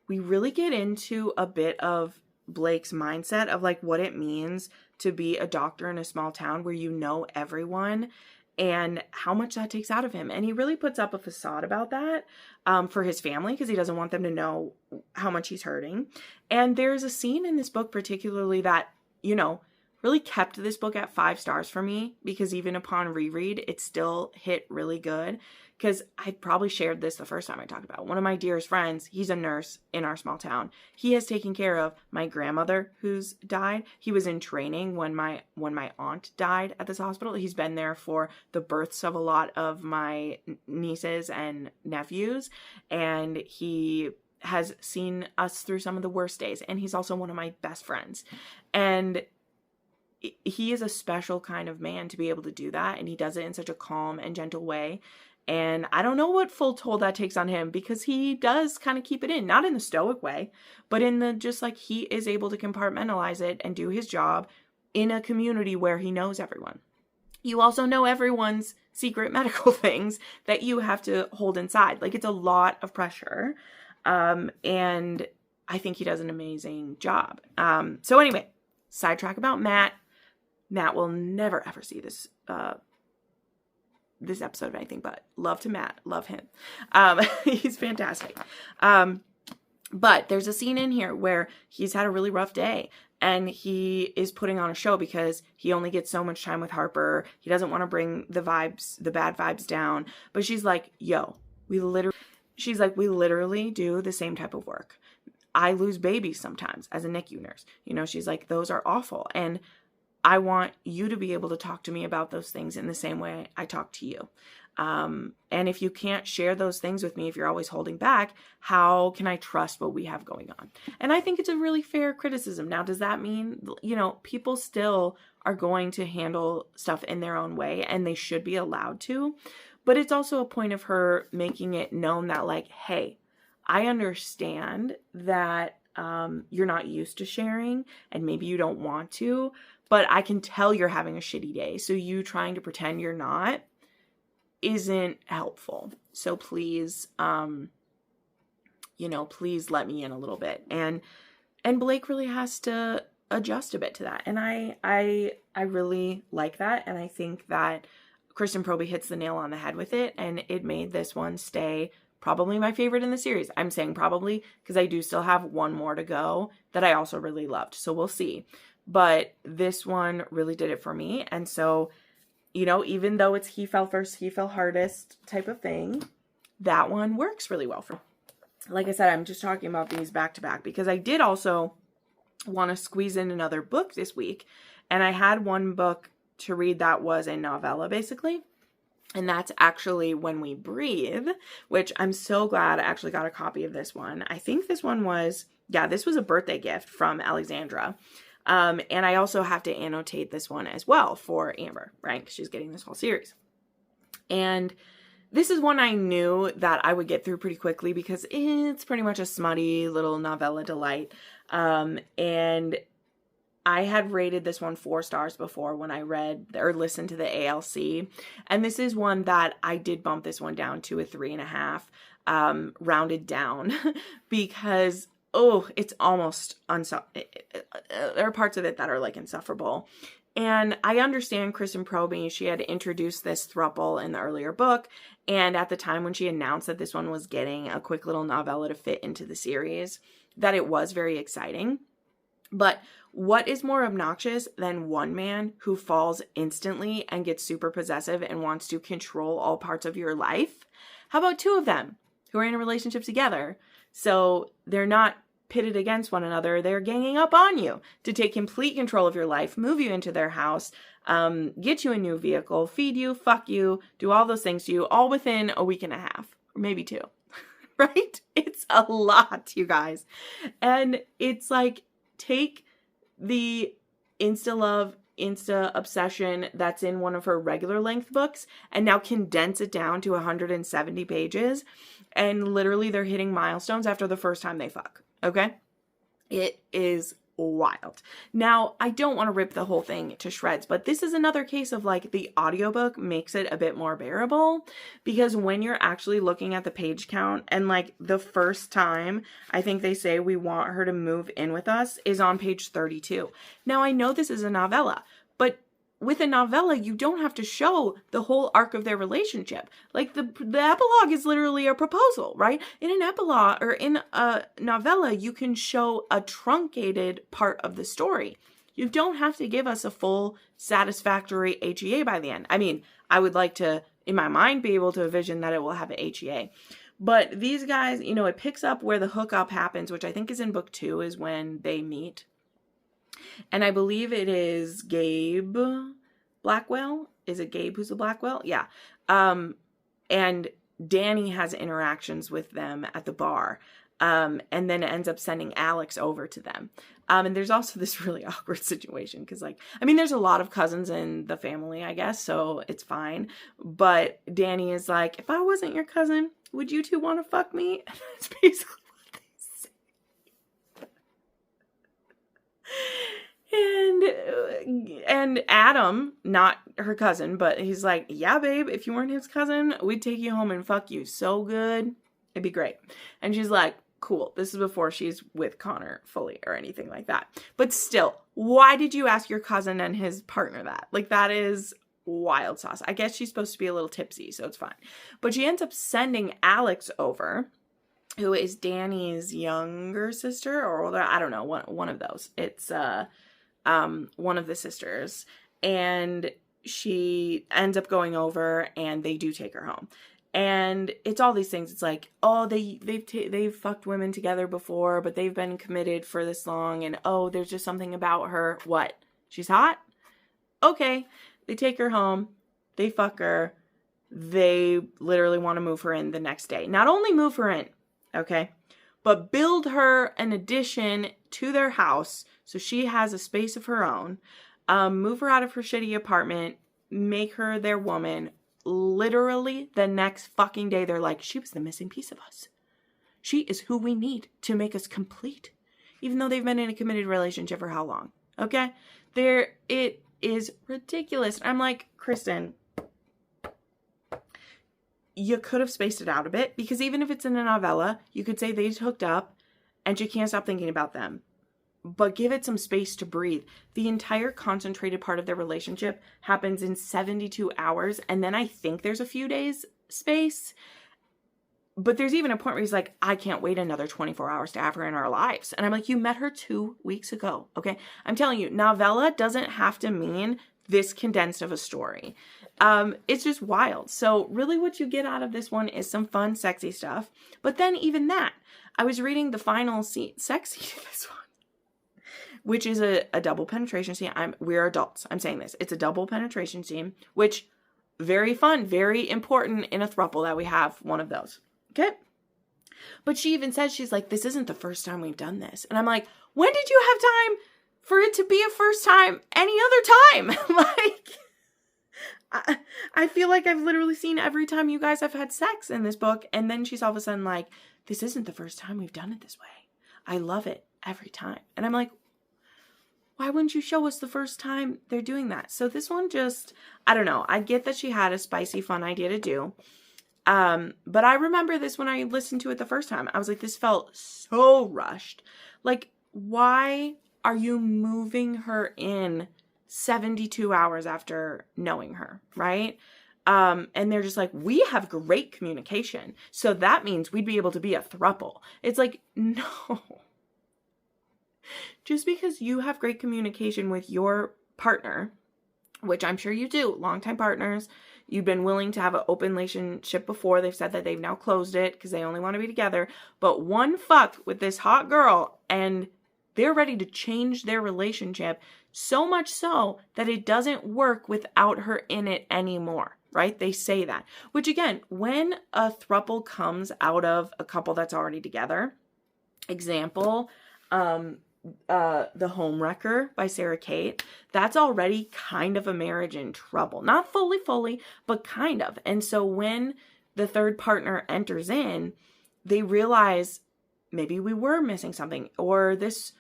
we really get into a bit of Blake's mindset of like what it means to be a doctor in a small town where you know everyone and how much that takes out of him. And he really puts up a facade about that for his family because he doesn't want them to know how much he's hurting. And there's a scene in this book particularly that, really kept this book at 5 stars for me because even upon reread, it still hit really good because I probably shared this the first time I talked about it. One of my dearest friends, he's a nurse in our small town. He has taken care of my grandmother who's died. He was in training when my aunt died at this hospital. He's been there for the births of a lot of my nieces and nephews, and he has seen us through some of the worst days, and he's also one of my best friends. And he is a special kind of man to be able to do that, and he does it in such a calm and gentle way. And I don't know what full toll that takes on him because he does kind of keep it in, not in the stoic way, but in the just like he is able to compartmentalize it and do his job in a community where he knows everyone. You also know everyone's secret medical things that you have to hold inside. Like it's a lot of pressure. And I think he does an amazing job. So anyway, sidetrack about Matt. Matt will never ever see this this episode of anything but love to Matt. Love him. He's fantastic. But there's a scene in here where he's had a really rough day and he is putting on a show because he only gets so much time with Harper. He doesn't want to bring the bad vibes down. But she's like, we literally do the same type of work. I lose babies sometimes as a NICU nurse. She's like, those are awful. And I want you to be able to talk to me about those things in the same way I talk to you. And if you can't share those things with me, if you're always holding back, how can I trust what we have going on? And I think it's a really fair criticism. Now, does that mean, people still are going to handle stuff in their own way and they should be allowed to? But it's also a point of her making it known that like, hey, I understand that you're not used to sharing and maybe you don't want to, but I can tell you're having a shitty day. So you trying to pretend you're not isn't helpful. So please, please let me in a little bit. And Blake really has to adjust a bit to that. And I really like that. And I think that Kristen Proby hits the nail on the head with it. And it made this one stay probably my favorite in the series. I'm saying probably because I do still have one more to go that I also really loved. So we'll see. But this one really did it for me. And so, even though it's he fell first, he fell hardest type of thing, that one works really well for me. Like I said, I'm just talking about these back to back because I did also want to squeeze in another book this week. And I had one book to read that was a novella basically. And that's actually When We Breathe, which I'm so glad I actually got a copy of this one. I think this one was, this was a birthday gift from Alexandra. And I also have to annotate this one as well for Amber, right? Because she's getting this whole series. And this is one I knew that I would get through pretty quickly because it's pretty much a smutty little novella delight. And I had rated this one 4 stars before when I read or listened to the ALC. And this is one that I did bump this one down to a 3.5, rounded down because it's almost there are parts of it that are like insufferable. And I understand Kristen Proby, she had introduced this throuple in the earlier book, and at the time when she announced that this one was getting a quick little novella to fit into the series, that it was very exciting. But what is more obnoxious than one man who falls instantly and gets super possessive and wants to control all parts of your life? How about two of them who are in a relationship together? So they're not pitted against one another. They're ganging up on you to take complete control of your life, move you into their house, get you a new vehicle, feed you, fuck you, do all those things to you, all within a week and a half, or maybe 2, right? It's a lot, you guys. And it's like, take the insta-love, insta-obsession that's in one of her regular length books and now condense it down to 170 pages. And literally they're hitting milestones after the first time they fuck. Okay? It is wild. Now, I don't want to rip the whole thing to shreds, but this is another case of like the audiobook makes it a bit more bearable, because when you're actually looking at the page count and like the first time I think they say we want her to move in with us is on page 32. Now, I know this is a novella, but with a novella, you don't have to show the whole arc of their relationship. Like the epilogue is literally a proposal, right? In an epilogue or in a novella, you can show a truncated part of the story. You don't have to give us a full satisfactory HEA by the end. I mean, I would like to, in my mind, be able to envision that it will have an HEA. But these guys, you know, it picks up where the hookup happens, which I think is in book 2 is when they meet. And I believe it is Gabe Blackwell. Is it Gabe who's the Blackwell? Yeah. And Danny has interactions with them at the bar. And then ends up sending Alex over to them. And there's also this really awkward situation because, like, I mean, there's a lot of cousins in the family, I guess, so it's fine. But Danny is like, if I wasn't your cousin, would you two want to fuck me? And that's basically what they say. And Adam, not her cousin, but he's like, yeah, babe, if you weren't his cousin, we'd take you home and fuck you so good. It'd be great. And she's like, cool. This is before she's with Connor fully or anything like that. But still, why did you ask your cousin and his partner that? Like, that is wild sauce. I guess she's supposed to be a little tipsy, so it's fine. But she ends up sending Alex over, who is Danny's younger sister or older. I don't know. One of those. It's one of the sisters. And she ends up going over and they do take her home. And it's all these things. It's like, oh, they've fucked women together before, but they've been committed for this long. And oh, there's just something about her. What? She's hot? Okay. They take her home. They fuck her. They literally want to move her in the next day. Not only move her in, okay, but build her an addition to their house so she has a space of her own. Move her out of her shitty apartment. Make her their woman. Literally the next fucking day, they're like, she was the missing piece of us. She is who we need to make us complete. Even though they've been in a committed relationship for how long? Okay? It is ridiculous. I'm like, Kristen, you could have spaced it out a bit, because even if it's in a novella, you could say they just hooked up and she can't stop thinking about them. But give it some space to breathe. The entire concentrated part of their relationship happens in 72 hours. And then I think there's a few days space. But there's even a point where he's like, I can't wait another 24 hours to have her in our lives. And I'm like, you met her 2 weeks ago. Okay. I'm telling you, novella doesn't have to mean this condensed of a story. It's just wild. So really what you get out of this one is some fun, sexy stuff. But then even that, I was reading the final scene, sex scene of this one, which is a double penetration scene. We're adults. I'm saying this. It's a double penetration scene, which very fun, very important in a throuple that we have one of those. Okay. But she even says, she's like, this isn't the first time we've done this. And I'm like, when did you have time for it to be a first time any other time? Like, I feel like I've literally seen every time you guys have had sex in this book. And then she's all of a sudden like, this isn't the first time we've done it this way. I love it every time. And I'm like, why wouldn't you show us the first time they're doing that? So this one just, I don't know. I get that she had a spicy, fun idea to do. But I remember this when I listened to it the first time. I was like, this felt so rushed. Like, why are you moving her in 72 hours after knowing her, right? And they're just like, we have great communication, so that means we'd be able to be a throuple. It's like, no. Just because you have great communication with your partner, which I'm sure you do, longtime partners, you've been willing to have an open relationship before. They've said that they've now closed it because they only want to be together. But one fuck with this hot girl and they're ready to change their relationship, so much so that it doesn't work without her in it anymore, right? They say that. Which again, when a throuple comes out of a couple that's already together, example, The Homewrecker by Sarah Kate, that's already kind of a marriage in trouble. Not fully, but kind of. And so when the third partner enters in, they realize maybe we were missing something, or this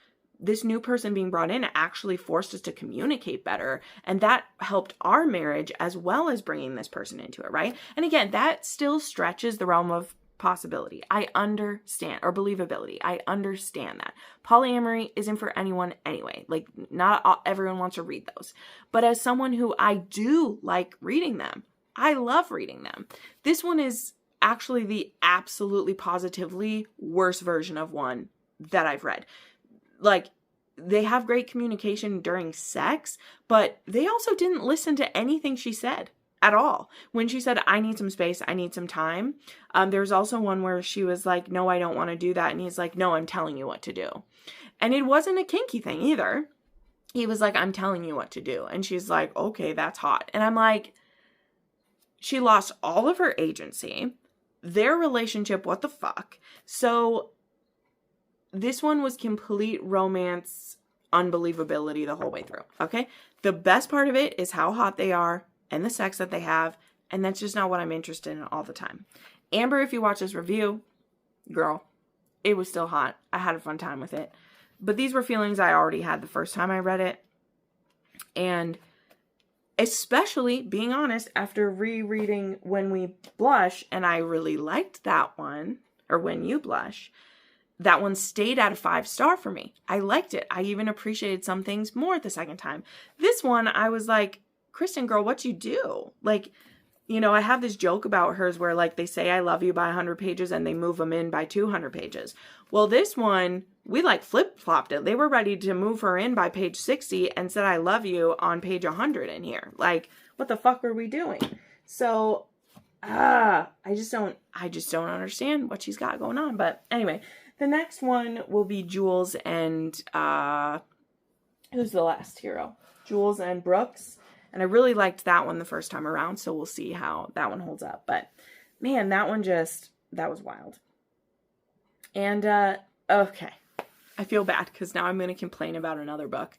new person being brought in actually forced us to communicate better. And that helped our marriage as well as bringing this person into it, right? And again, that still stretches the realm of possibility. I understand, or believability. I understand that. Polyamory isn't for anyone anyway. Like, not everyone wants to read those. But as someone who I do like reading them, I love reading them. This one is actually the absolutely positively worst version of one that I've read. Like, they have great communication during sex, but they also didn't listen to anything she said at all. When she said, I need some space, I need some time. There's also one where she was like, no, I don't want to do that. And he's like, no, I'm telling you what to do. And it wasn't a kinky thing either. He was like, I'm telling you what to do. And she's like, okay, that's hot. And I'm like, she lost all of her agency. Their relationship, what the fuck? So this one was complete romance unbelievability the whole way through, okay? The best part of it is how hot they are and the sex that they have, and that's just not what I'm interested in all the time. Amber, if you watch this review, girl, it was still hot. I had a fun time with it. But these were feelings I already had the first time I read it. And especially, being honest, after rereading When We Blush, and I really liked that one, or When You Blush, that one stayed at a 5-star for me. I liked it. I even appreciated some things more the second time. This one, I was like, Kristen, girl, what'd you do? Like, you know, I have this joke about hers where, like, they say I love you by 100 pages and they move them in by 200 pages. Well, this one, we like flip-flopped it. They were ready to move her in by page 60 and said I love you on page 100 in here. Like, what the fuck were we doing? So, I just don't understand what she's got going on. But anyway, the next one will be Jules and, who's the last hero? Jules and Brooks. And I really liked that one the first time around, so we'll see how that one holds up. But, man, that was wild. And, okay. I feel bad, because now I'm going to complain about another book.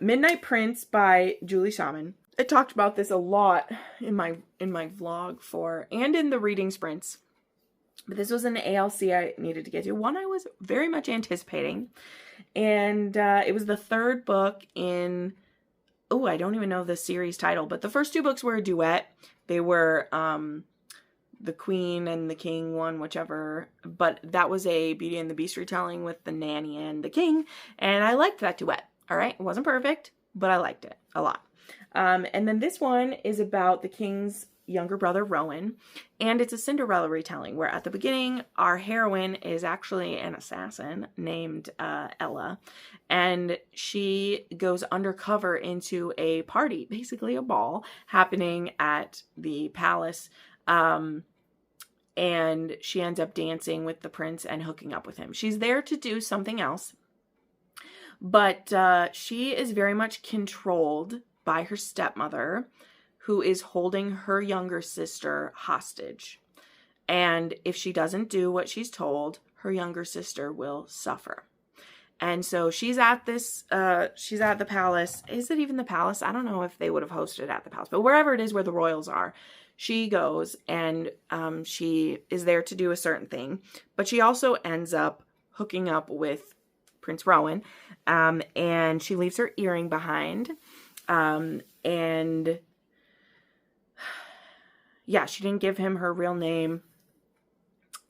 Midnight Prince by Julie Shaman. I talked about this a lot in my vlog and in the reading sprints. But this was an ALC I needed to get to. One I was very much anticipating. And it was the third book in... Oh, I don't even know the series title, but the first 2 books were a duet. They were the Queen and the King one, whichever. But that was a Beauty and the Beast retelling with the nanny and the king. And I liked that duet. All right. It wasn't perfect, but I liked it a lot. And then this one is about the king's younger brother, Rowan. And it's a Cinderella retelling where at the beginning, our heroine is actually an assassin named Ella. And she goes undercover into a party, basically a ball, happening at the palace. And she ends up dancing with the prince and hooking up with him. She's there to do something else. But she is very much controlled by her stepmother, who is holding her younger sister hostage. And if she doesn't do what she's told, her younger sister will suffer. And so she's at the palace. Is it even the palace? I don't know if they would have hosted at the palace, but wherever it is where the royals are, she goes and she is there to do a certain thing. But she also ends up hooking up with Prince Rowan, and she leaves her earring behind. And yeah, she didn't give him her real name.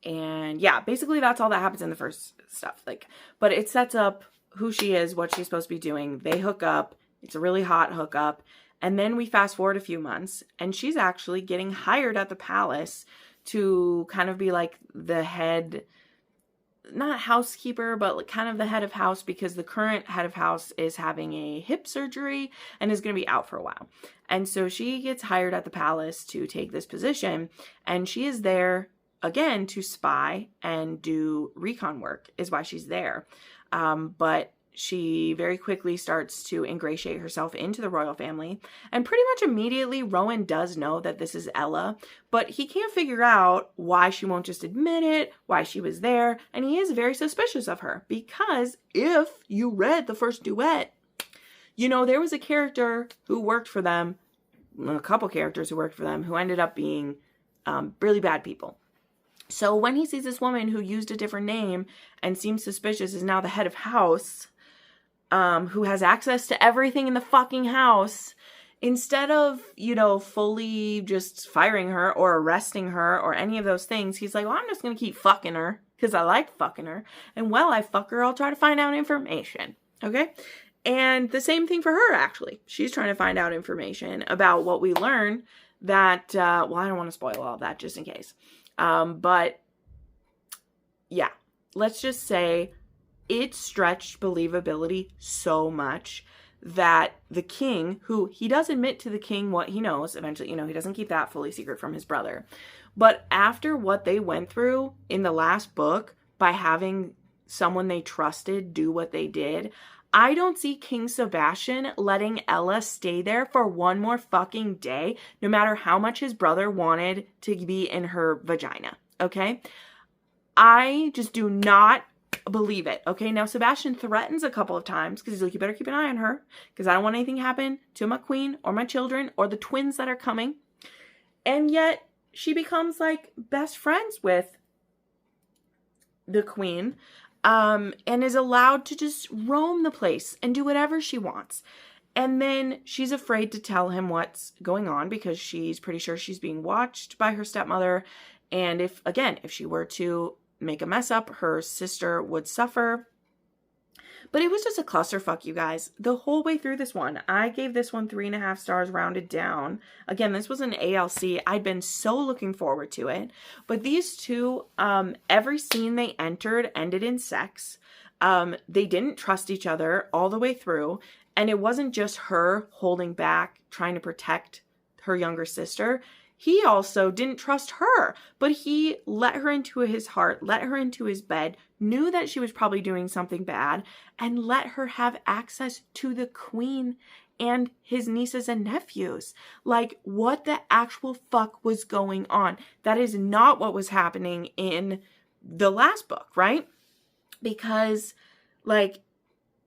And yeah, basically that's all that happens in the first stuff. Like, but it sets up who she is, what she's supposed to be doing. They hook up. It's a really hot hookup. And then we fast forward a few months, and she's actually getting hired at the palace to kind of be like the head, not housekeeper, but like kind of the head of house, because the current head of house is having a hip surgery and is going to be out for a while. And so she gets hired at the palace to take this position, and she is there again to spy and do recon work is why she's there. But she very quickly starts to ingratiate herself into the royal family. And pretty much immediately, Rowan does know that this is Ella, but he can't figure out why she won't just admit it, why she was there. And he is very suspicious of her, because if you read the first duet, you know, there was a character who worked for them, a couple characters who worked for them, who ended up being really bad people. So when he sees this woman who used a different name and seems suspicious is now the head of house, who has access to everything in the fucking house, instead of, you know, fully just firing her or arresting her or any of those things, he's like, well, I'm just going to keep fucking her because I like fucking her. And while I fuck her, I'll try to find out information. Okay? And the same thing for her, actually. She's trying to find out information about what we learn that, well, I don't want to spoil all of that just in case. But yeah, let's just say it stretched believability so much that the king, who he does admit to the king what he knows eventually, you know, he doesn't keep that fully secret from his brother. But after what they went through in the last book by having someone they trusted do what they did, I don't see King Sebastian letting Ella stay there for one more fucking day, no matter how much his brother wanted to be in her vagina, okay? I just do not believe it, okay? Now, Sebastian threatens a couple of times because he's like, you better keep an eye on her because I don't want anything to happen to my queen or my children or the twins that are coming. And yet, she becomes, like, best friends with the queen. And is allowed to just roam the place and do whatever she wants. And then she's afraid to tell him what's going on because she's pretty sure she's being watched by her stepmother. And if she were to make a mess up, her sister would suffer. But it was just a clusterfuck, you guys. The whole way through this one, I gave this one 3.5 stars rounded down. Again, this was an ALC. I'd been so looking forward to it. But these two, every scene they entered ended in sex. They didn't trust each other all the way through. And it wasn't just her holding back, trying to protect her younger sister. He also didn't trust her, but he let her into his heart, let her into his bed, knew that she was probably doing something bad, and let her have access to the queen and his nieces and nephews. Like, what the actual fuck was going on? That is not what was happening in the last book, right? Because, like,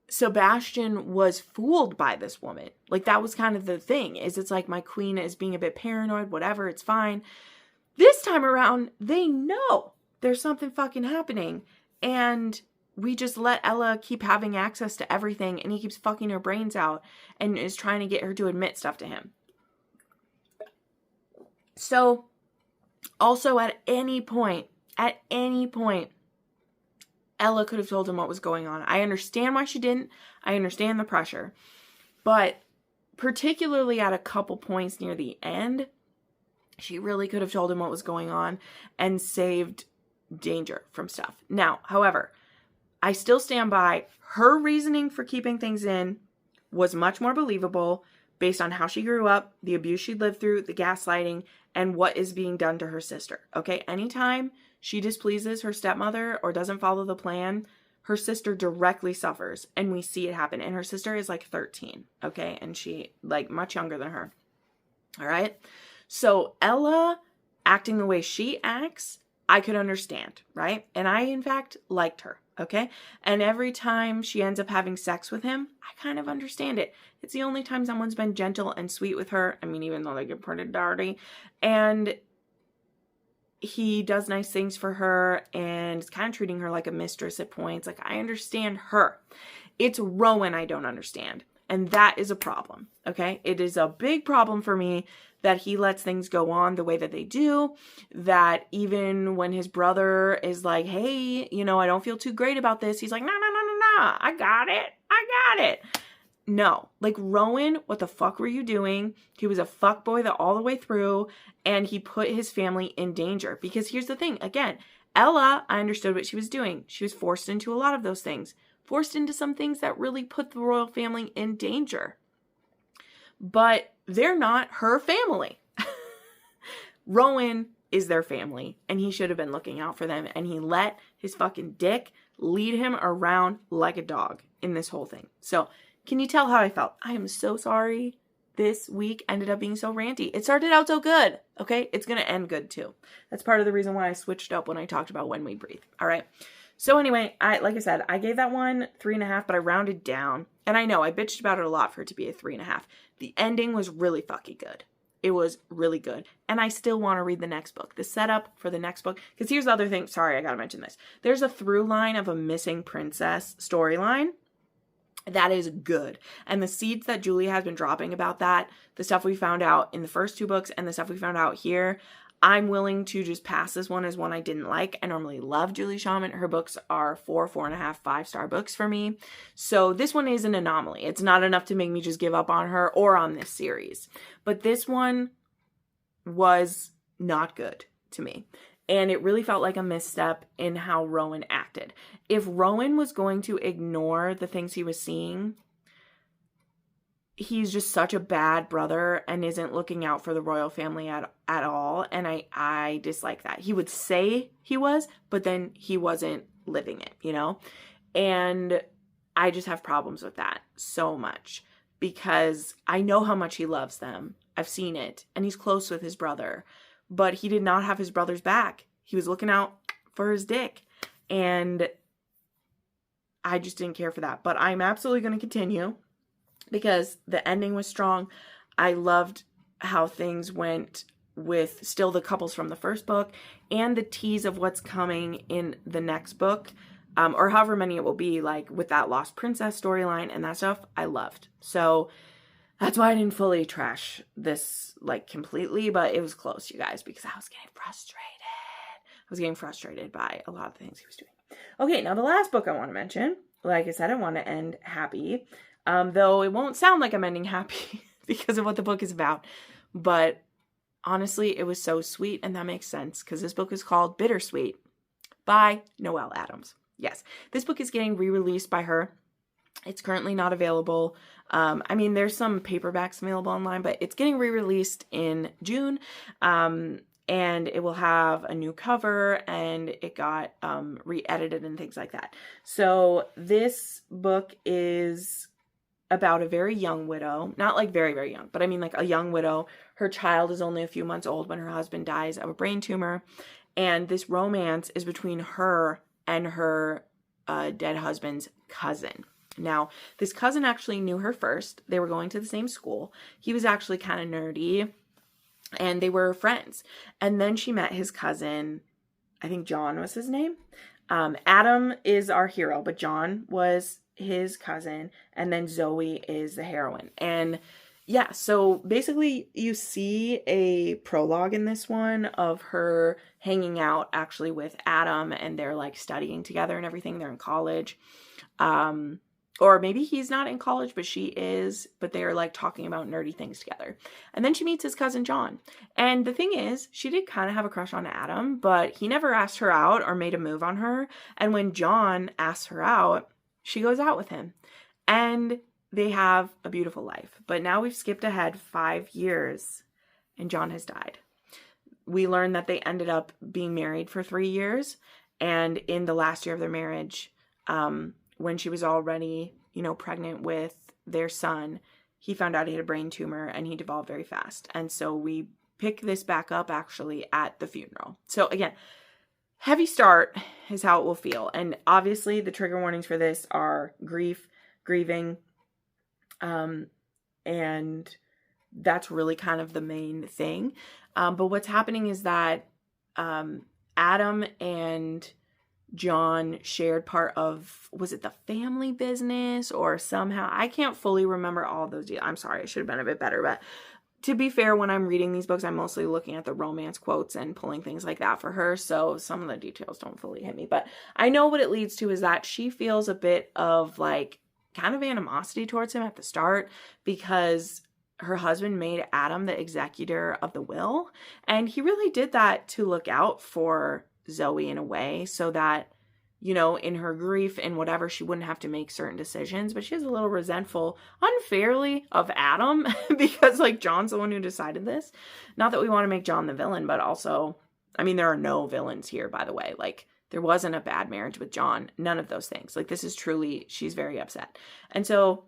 Sebastian was fooled by this woman. Like, that was kind of the thing, is it's like, my queen is being a bit paranoid, whatever, it's fine. This time around, they know there's something fucking happening. And we just let Ella keep having access to everything, and he keeps fucking her brains out and is trying to get her to admit stuff to him. So, also at any point, Ella could have told him what was going on. I understand why she didn't. I understand the pressure. But particularly at a couple points near the end, she really could have told him what was going on and saved danger from stuff. Now, however, I still stand by her reasoning for keeping things in was much more believable based on how she grew up, the abuse she lived through, the gaslighting, and what is being done to her sister. Okay, anytime she displeases her stepmother or doesn't follow the plan, her sister directly suffers, and we see it happen. And her sister is like 13, okay? And she, like, much younger than her, all right? So Ella acting the way she acts, I could understand, right? And I, in fact, liked her, okay? And every time she ends up having sex with him, I kind of understand it. It's the only time someone's been gentle and sweet with her. I mean, even though they get pretty dirty. And he does nice things for her and is kind of treating her like a mistress at points. Like, I understand her. It's Rowan I don't understand. And that is a problem, okay? It is a big problem for me that he lets things go on the way that they do, that even when his brother is like, hey, you know, I don't feel too great about this, he's like, no, I got it. No, like, Rowan, what the fuck were you doing? He was a fuckboy all the way through, and he put his family in danger. Because here's the thing, again, Ella, I understood what she was doing. She was forced into a lot of those things. Forced into some things that really put the royal family in danger. But they're not her family. Rowan is their family, and he should have been looking out for them, and he let his fucking dick lead him around like a dog in this whole thing. So, can you tell how I felt? I am so sorry this week ended up being so ranty. It started out so good, okay? It's going to end good too. That's part of the reason why I switched up when I talked about When We Breathe, all right? So anyway, like I said, I gave that one 3.5, but I rounded down. And I know I bitched about it a lot for it to be a 3.5. The ending was really fucking good. It was really good. And I still want to read the next book. The setup for the next book. Because here's the other thing. Sorry, I got to mention this. There's a through line of a missing princess storyline. That is good. And the seeds that Julie has been dropping about that, the stuff we found out in the first 2 books and the stuff we found out here, I'm willing to just pass this one as one I didn't like. I normally love Julie Shaman. Her books are 4.5, 5-star books for me. So this one is an anomaly. It's not enough to make me just give up on her or on this series. But this one was not good to me. And it really felt like a misstep in how Rowan acted. If Rowan was going to ignore the things he was seeing, he's just such a bad brother and isn't looking out for the royal family at all. And I dislike that. He would say he was, but then he wasn't living it, you know? And I just have problems with that so much because I know how much he loves them. I've seen it. And he's close with his brother. But he did not have his brother's back. He was looking out for his dick. And I just didn't care for that. But I'm absolutely going to continue because the ending was strong. I loved how things went with still the couples from the first book and the tease of what's coming in the next book, or however many it will be, like with that Lost Princess storyline and that stuff, I loved. So that's why I didn't fully trash this like completely, but it was close, you guys, because I was getting frustrated. I was getting frustrated by a lot of the things he was doing. Okay, now the last book I want to mention, like I said, I want to end happy, though it won't sound like I'm ending happy because of what the book is about, but honestly, it was so sweet, and that makes sense because this book is called Bittersweet by Noelle Adams. Yes, this book is getting re-released by her. It's currently not available. I mean, there's some paperbacks available online, but it's getting re-released in June. And it will have a new cover, and it got re-edited and things like that. So this book is about a very young widow, not like very, very young, but I mean like a young widow. Her child is only a few months old when her husband dies of a brain tumor. And this romance is between her and her dead husband's cousin. Now, this cousin actually knew her first. They were going to the same school. He was actually kind of nerdy, and they were friends. And then she met his cousin, I think John was his name. Adam is our hero, but John was his cousin, and then Zoe is the heroine. And yeah, so basically you see a prologue in this one of her hanging out actually with Adam, and they're like studying together and everything. They're in college. Or maybe he's not in college, but she is, but they are like talking about nerdy things together. And then she meets his cousin John. And the thing is, she did kind of have a crush on Adam, but he never asked her out or made a move on her. And when John asks her out, she goes out with him. And they have a beautiful life. But now we've skipped ahead 5 years and John has died. We learn that they ended up being married for 3 years. And in the last year of their marriage, when she was already, pregnant with their son, he found out he had a brain tumor and he devolved very fast. And so we pick this back up actually at the funeral. So again, heavy start is how it will feel. And obviously the trigger warnings for this are grief, grieving, and that's really kind of the main thing. But what's happening is that Adam and John shared part of, was it the family business or somehow, I can't fully remember all those details. I'm sorry, I should have been a bit better, but to be fair, when I'm reading these books, I'm mostly looking at the romance quotes and pulling things like that for her. So some of the details don't fully hit me, but I know what it leads to is that she feels a bit of like kind of animosity towards him at the start because her husband made Adam the executor of the will. And he really did that to look out for Zoe in a way so that, you know, in her grief and whatever, she wouldn't have to make certain decisions. But she is a little resentful unfairly of Adam because like John's the one who decided this. Not that we want to make John the villain, but also, I mean, there are no villains here, by the way. Like there wasn't a bad marriage with John. None of those things. Like this is truly, she's very upset. And so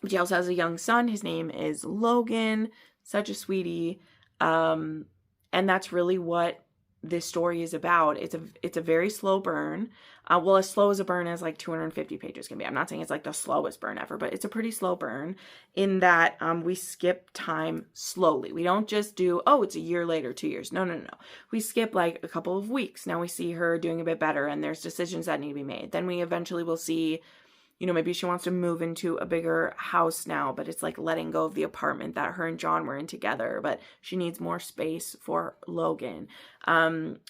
she also has a young son. His name is Logan, such a sweetie. And that's really what this story is about. It's a very slow burn. Well, as slow as a burn as like 250 pages can be. I'm not saying it's like the slowest burn ever, but it's a pretty slow burn in that we skip time slowly. We don't just do, oh, it's a year later, 2 years. No. We skip like a couple of weeks. Now we see her doing a bit better and there's decisions that need to be made. Then we eventually will see, you know, maybe she wants to move into a bigger house now, but it's like letting go of the apartment that her and John were in together, but she needs more space for Logan.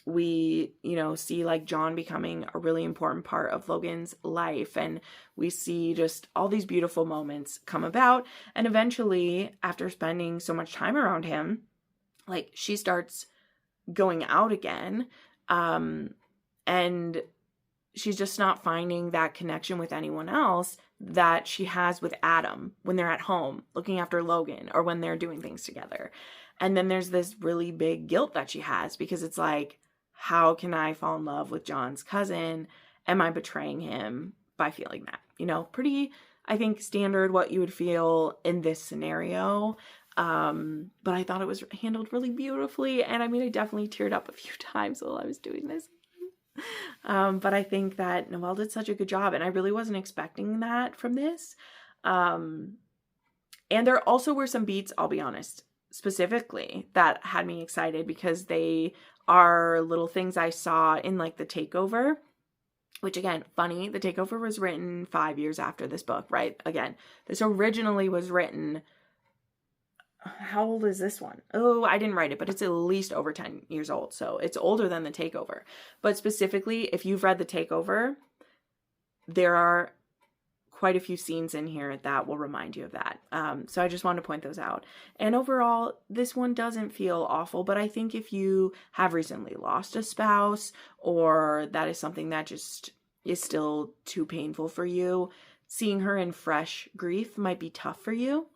We, you know, see like John becoming a really important part of Logan's life, and we see just all these beautiful moments come about. And eventually, after spending so much time around him, like she starts going out again, and she's just not finding that connection with anyone else that she has with Adam when they're at home looking after Logan or when they're doing things together. And then there's this really big guilt that she has because it's like, how can I fall in love with John's cousin? Am I betraying him by feeling that? You know, pretty, I think, standard what you would feel in this scenario. But I thought it was handled really beautifully. And I mean, I definitely teared up a few times while I was doing this. But I think that Noelle did such a good job, and I really wasn't expecting that from this. And there also were some beats, I'll be honest, specifically that had me excited because they are little things I saw in like The Takeover, which again, funny, The Takeover was written 5 years after this book, right? Again, this originally was written, how old is this one? Oh, I didn't write it, but it's at least over 10 years old. So it's older than The Takeover. But specifically, if you've read The Takeover, there are quite a few scenes in here that will remind you of that. So I just wanted to point those out. And overall, this one doesn't feel awful, but I think if you have recently lost a spouse or that is something that just is still too painful for you, seeing her in fresh grief might be tough for you.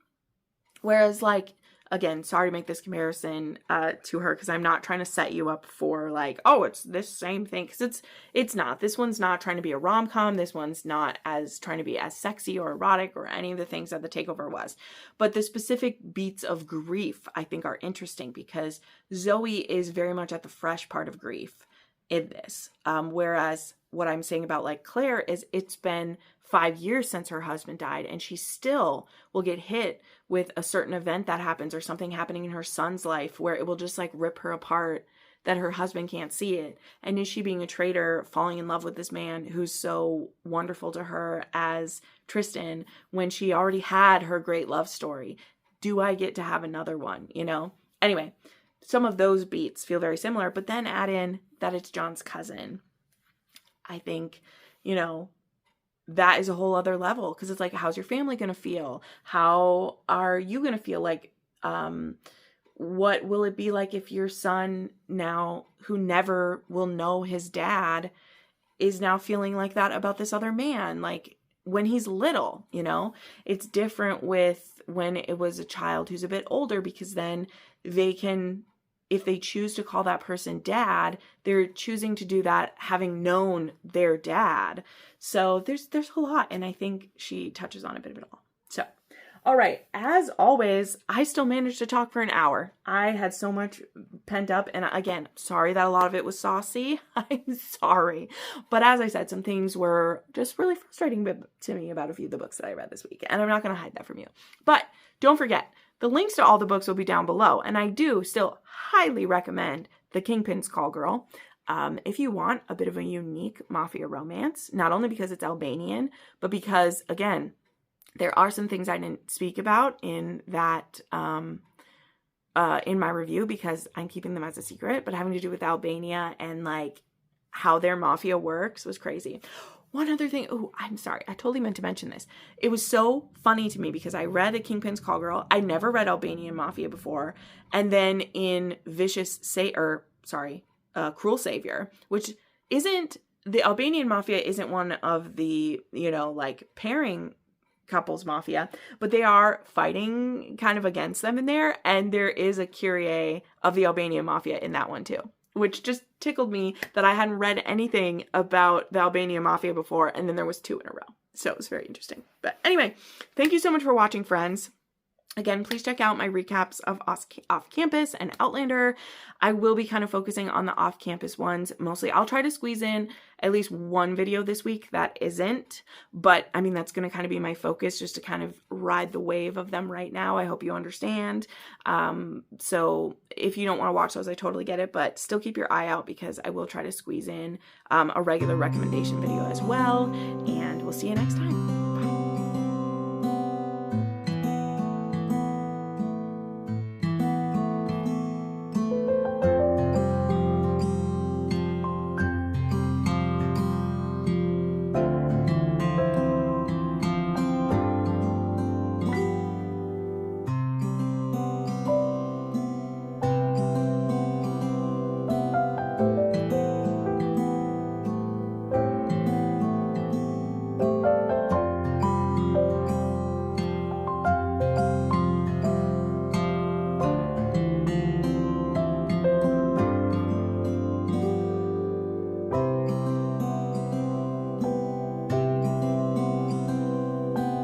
Whereas, like, again, sorry to make this comparison to her because I'm not trying to set you up for like, oh, it's this same thing, because it's not. This one's not trying to be a rom-com. This one's not as trying to be as sexy or erotic or any of the things that The Takeover was. But the specific beats of grief, I think, are interesting because Zoe is very much at the fresh part of grief in this. Whereas what I'm saying about like Claire is it's been 5 years since her husband died and she still will get hit with a certain event that happens or something happening in her son's life where it will just like rip her apart that her husband can't see it. And is she being a traitor, falling in love with this man who's so wonderful to her as Tristan when she already had her great love story? Do I get to have another one, you know? Anyway, some of those beats feel very similar, but then add in that it's John's cousin. I think, you know, that is a whole other level because it's like, how's your family going to feel? How are you going to feel? Like, what will it be like if your son now, who never will know his dad, is now feeling like that about this other man? Like, when he's little, you know, it's different with when it was a child who's a bit older because then they can, if they choose to call that person dad, they're choosing to do that having known their dad. So there's a lot, and I think she touches on a bit of it all. So, all right, as always, I still managed to talk for an hour. I had so much pent up, and again, sorry that a lot of it was saucy. I'm sorry. But as I said, some things were just really frustrating to me about a few of the books that I read this week, and I'm not going to hide that from you. But don't forget, the links to all the books will be down below, and I do still highly recommend The Kingpin's Call Girl. if you want a bit of a unique Mafia romance, not only because it's Albanian, but because, again, there are some things I didn't speak about in that, in my review, because I'm keeping them as a secret, but having to do with Albania and like how their mafia works was crazy. One other thing, oh, I'm sorry, I totally meant to mention this. It was so funny to me because I read A Kingpin's Call Girl. I never read Albanian Mafia before. And then in Cruel Savior, which isn't, the Albanian Mafia isn't one of the, you know, like pairing couples mafia, but they are fighting kind of against them in there. And there is a Kyrie of the Albanian Mafia in that one too, which just tickled me that I hadn't read anything about the Albanian Mafia before, and then there was 2 in a row. So it was very interesting. But anyway, thank you so much for watching, friends. Again, please check out my recaps of Off-Campus and Outlander. I will be kind of focusing on the off-campus ones mostly. I'll try to squeeze in at least one video this week that isn't, but I mean, that's going to kind of be my focus, just to kind of ride the wave of them right now. I hope you understand. So if you don't want to watch those, I totally get it, but still keep your eye out because I will try to squeeze in a regular recommendation video as well, and we'll see you next time.